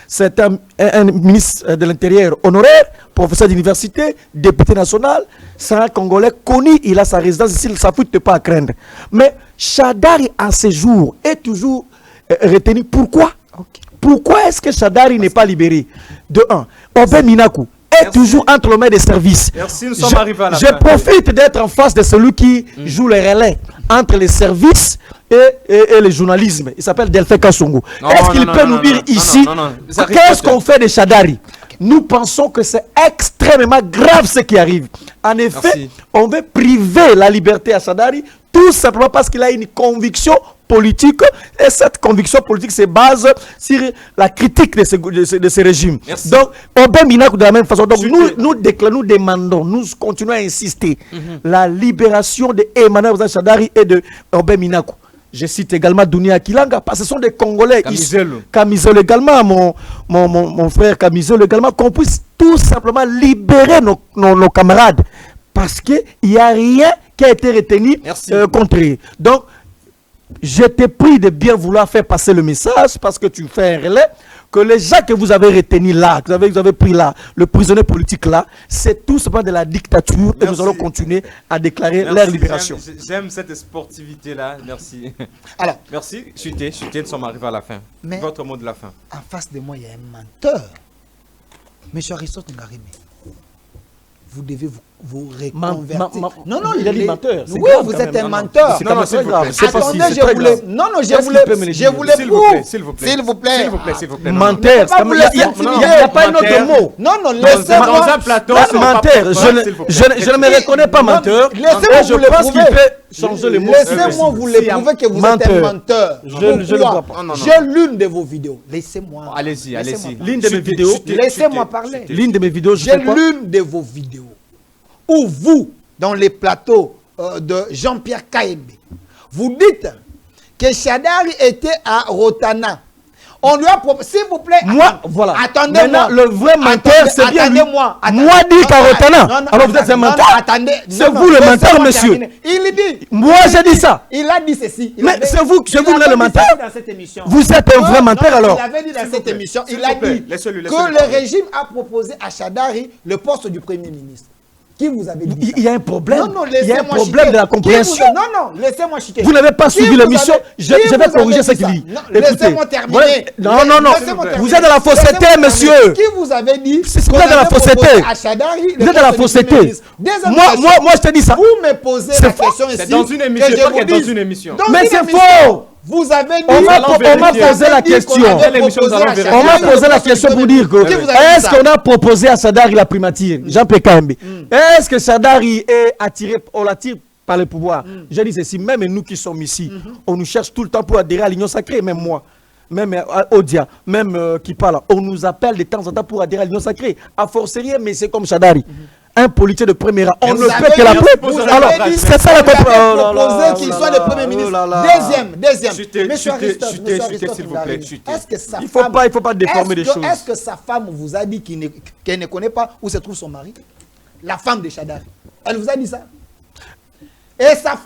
c'est un ministre de l'Intérieur honoraire, professeur d'université, député national, c'est un Congolais connu, il a sa résidence ici, ça ne fout pas à craindre. Mais Chadari, à ce jour, est toujours retenu. Pourquoi? Pourquoi est-ce que Chadari n'est pas libéré? De 1, Obé Minakou est toujours entre les mains des services.
Merci, nous sommes arrivés à la fin.
Je profite d'être en face de celui qui joue les relais entre les services et le journalisme. Il s'appelle Delphin Kassongo. Est-ce qu'il peut nous dire ici qu'est-ce qu'on fait de Chadari? Nous pensons que c'est extrêmement grave ce qui arrive. En effet, on veut priver la liberté à Chadari tout simplement parce qu'il a une conviction politique et cette conviction politique se base sur la critique de ce régime. Merci. Donc, Obé Minakou de la même façon. Donc, nous demandons, nous continuons à insister la libération de Emmanuel Chadari et de Obé Minakou. Je cite également Dounia Kilanga, parce que ce sont des Congolais. Camisole également, mon frère Camisole également, qu'on puisse tout simplement libérer nos camarades. Parce qu'il n'y a rien qui a été retenu contre eux. Donc, je te prie de bien vouloir faire passer le message, parce que tu fais un relais, que les gens que vous avez retenus là, que vous avez pris là, le prisonnier politique là, c'est tout simplement de la dictature et nous allons continuer à déclarer leur libération.
J'aime cette sportivité là, merci.
Alors,
merci, Chuté, nous sommes arrivés à la fin. Votre mot de la fin.
En face de moi, il y a un menteur. Monsieur Aristote Ngarime, vous devez vous vous reconvertir.
Non, il a dit menteur.
Oui, vous êtes un menteur.
C'est quand même très grave.
Attendez, je voulais... Non, je voulais...
S'il vous plaît.
S'il vous plaît.
S'il vous plaît.
Menteur. Il n'y a pas un autre mot.
Non,
laissez-moi... Dans un plateau,
menteur. Je ne me reconnais pas menteur.
Laissez-moi vous le prouver.
Changer les mots.
Laissez-moi vous le prouver que vous êtes un menteur.
Je ne vois pas.
J'ai l'une de vos vidéos. Laissez-moi.
Allez-y.
L'une de mes vidéos.
Laissez-moi parler.
L'une de mes vidéos,
j'ai l'une de vos vidéos où vous, dans les plateaux de Jean-Pierre Kaembe, vous dites que Shadari était à Rotana. On lui a proposé, s'il vous plaît.
Moi, voilà.
Attendez-moi.
Le vrai menteur, c'est bien lui.
Moi,
dit qu'à Rotana. Alors vous êtes un menteur. C'est vous le menteur, monsieur.
Il dit.
Moi, j'ai dit ça.
Il a dit ceci.
Mais c'est vous le menteur. Vous êtes un vrai menteur alors.
Il avait dit dans cette émission, il a dit que le régime a proposé à Shadari le poste du Premier ministre. Qui vous avait dit ça?
Il y a un problème.
Non,
il y a un problème de la compréhension.
Non, laissez-moi chiquer.
Vous n'avez pas suivi l'émission. Je vais corriger ce qu'il dit.
Laissez-moi terminer.
Non. Vous êtes dans la fausseté, monsieur.
Qui vous avait dit?
Vous êtes dans la fausseté. Vous êtes dans la fausseté. Moi, je te dis ça.
Vous me posez la question ici.
C'est dans une émission. Pas dans une émission.
Mais c'est faux.
Vous avez dit...
On m'a posé la question. On m'a posé la question pour dire que est-ce qu'on a proposé à Shadari la primature, Jean-Pierre Kaembe? Est-ce que Shadari est attiré, on l'attire par le pouvoir? J'ai dit ceci, même nous qui sommes ici, on nous cherche tout le temps pour adhérer à l'Union sacrée, même moi. Même Odia, même qui parle, on nous appelle de temps en temps pour adhérer à l'Union sacrée. À forcerie, mais c'est comme Shadari. Un politique de premier rang. On ne peut que l'appeler. Alors, c'est ça la
proposé qu'il soit le Premier ministre. Deuxième.
Monsieur Christophe, s'il vous plaît.
Est-ce que sa
femme... Il ne faut pas déformer les choses.
Est-ce que sa femme vous a dit qu'elle ne connaît pas où se trouve son mari? La femme de Shadari. Elle vous a dit ça? Et sa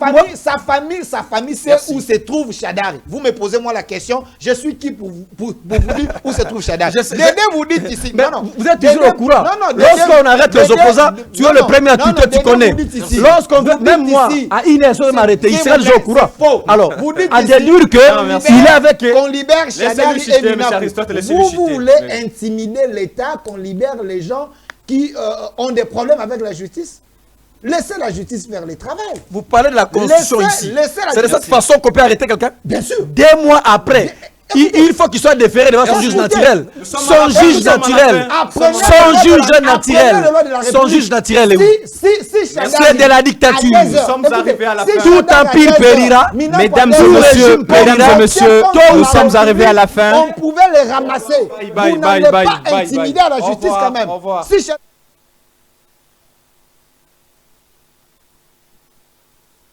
famille sait où se trouve Shadari. Vous me posez moi la question, je suis qui pour vous dire où se trouve Shadari? Dédé vous dites ici.
Non, vous êtes toujours au courant. Lorsqu'on arrête les opposants, tu es le premier à Twitter, tu connais. Lorsqu'on veut, même moi, à Inès, on m'arrêter, il sera déjà au courant. Alors, à déduire qu'il est avec...
Qu'on libère Shadari et Minakou. Vous voulez intimider l'État, qu'on libère les gens qui ont des problèmes avec la justice? Laissez la justice faire le travail.
Vous parlez de la constitution ici. C'est de cette façon qu'on peut arrêter quelqu'un?
Bien sûr.
2 mois après, il faut qu'il soit déféré devant son juge naturel. Son juge naturel. Son juge naturel. Son juge naturel. C'est de la dictature.
Nous sommes arrivés à la fin.
Tout empire périra.
Mesdames et messieurs, nous sommes arrivés à la fin.
On pouvait les ramasser. Vous n'allez pas intimider à la justice quand même.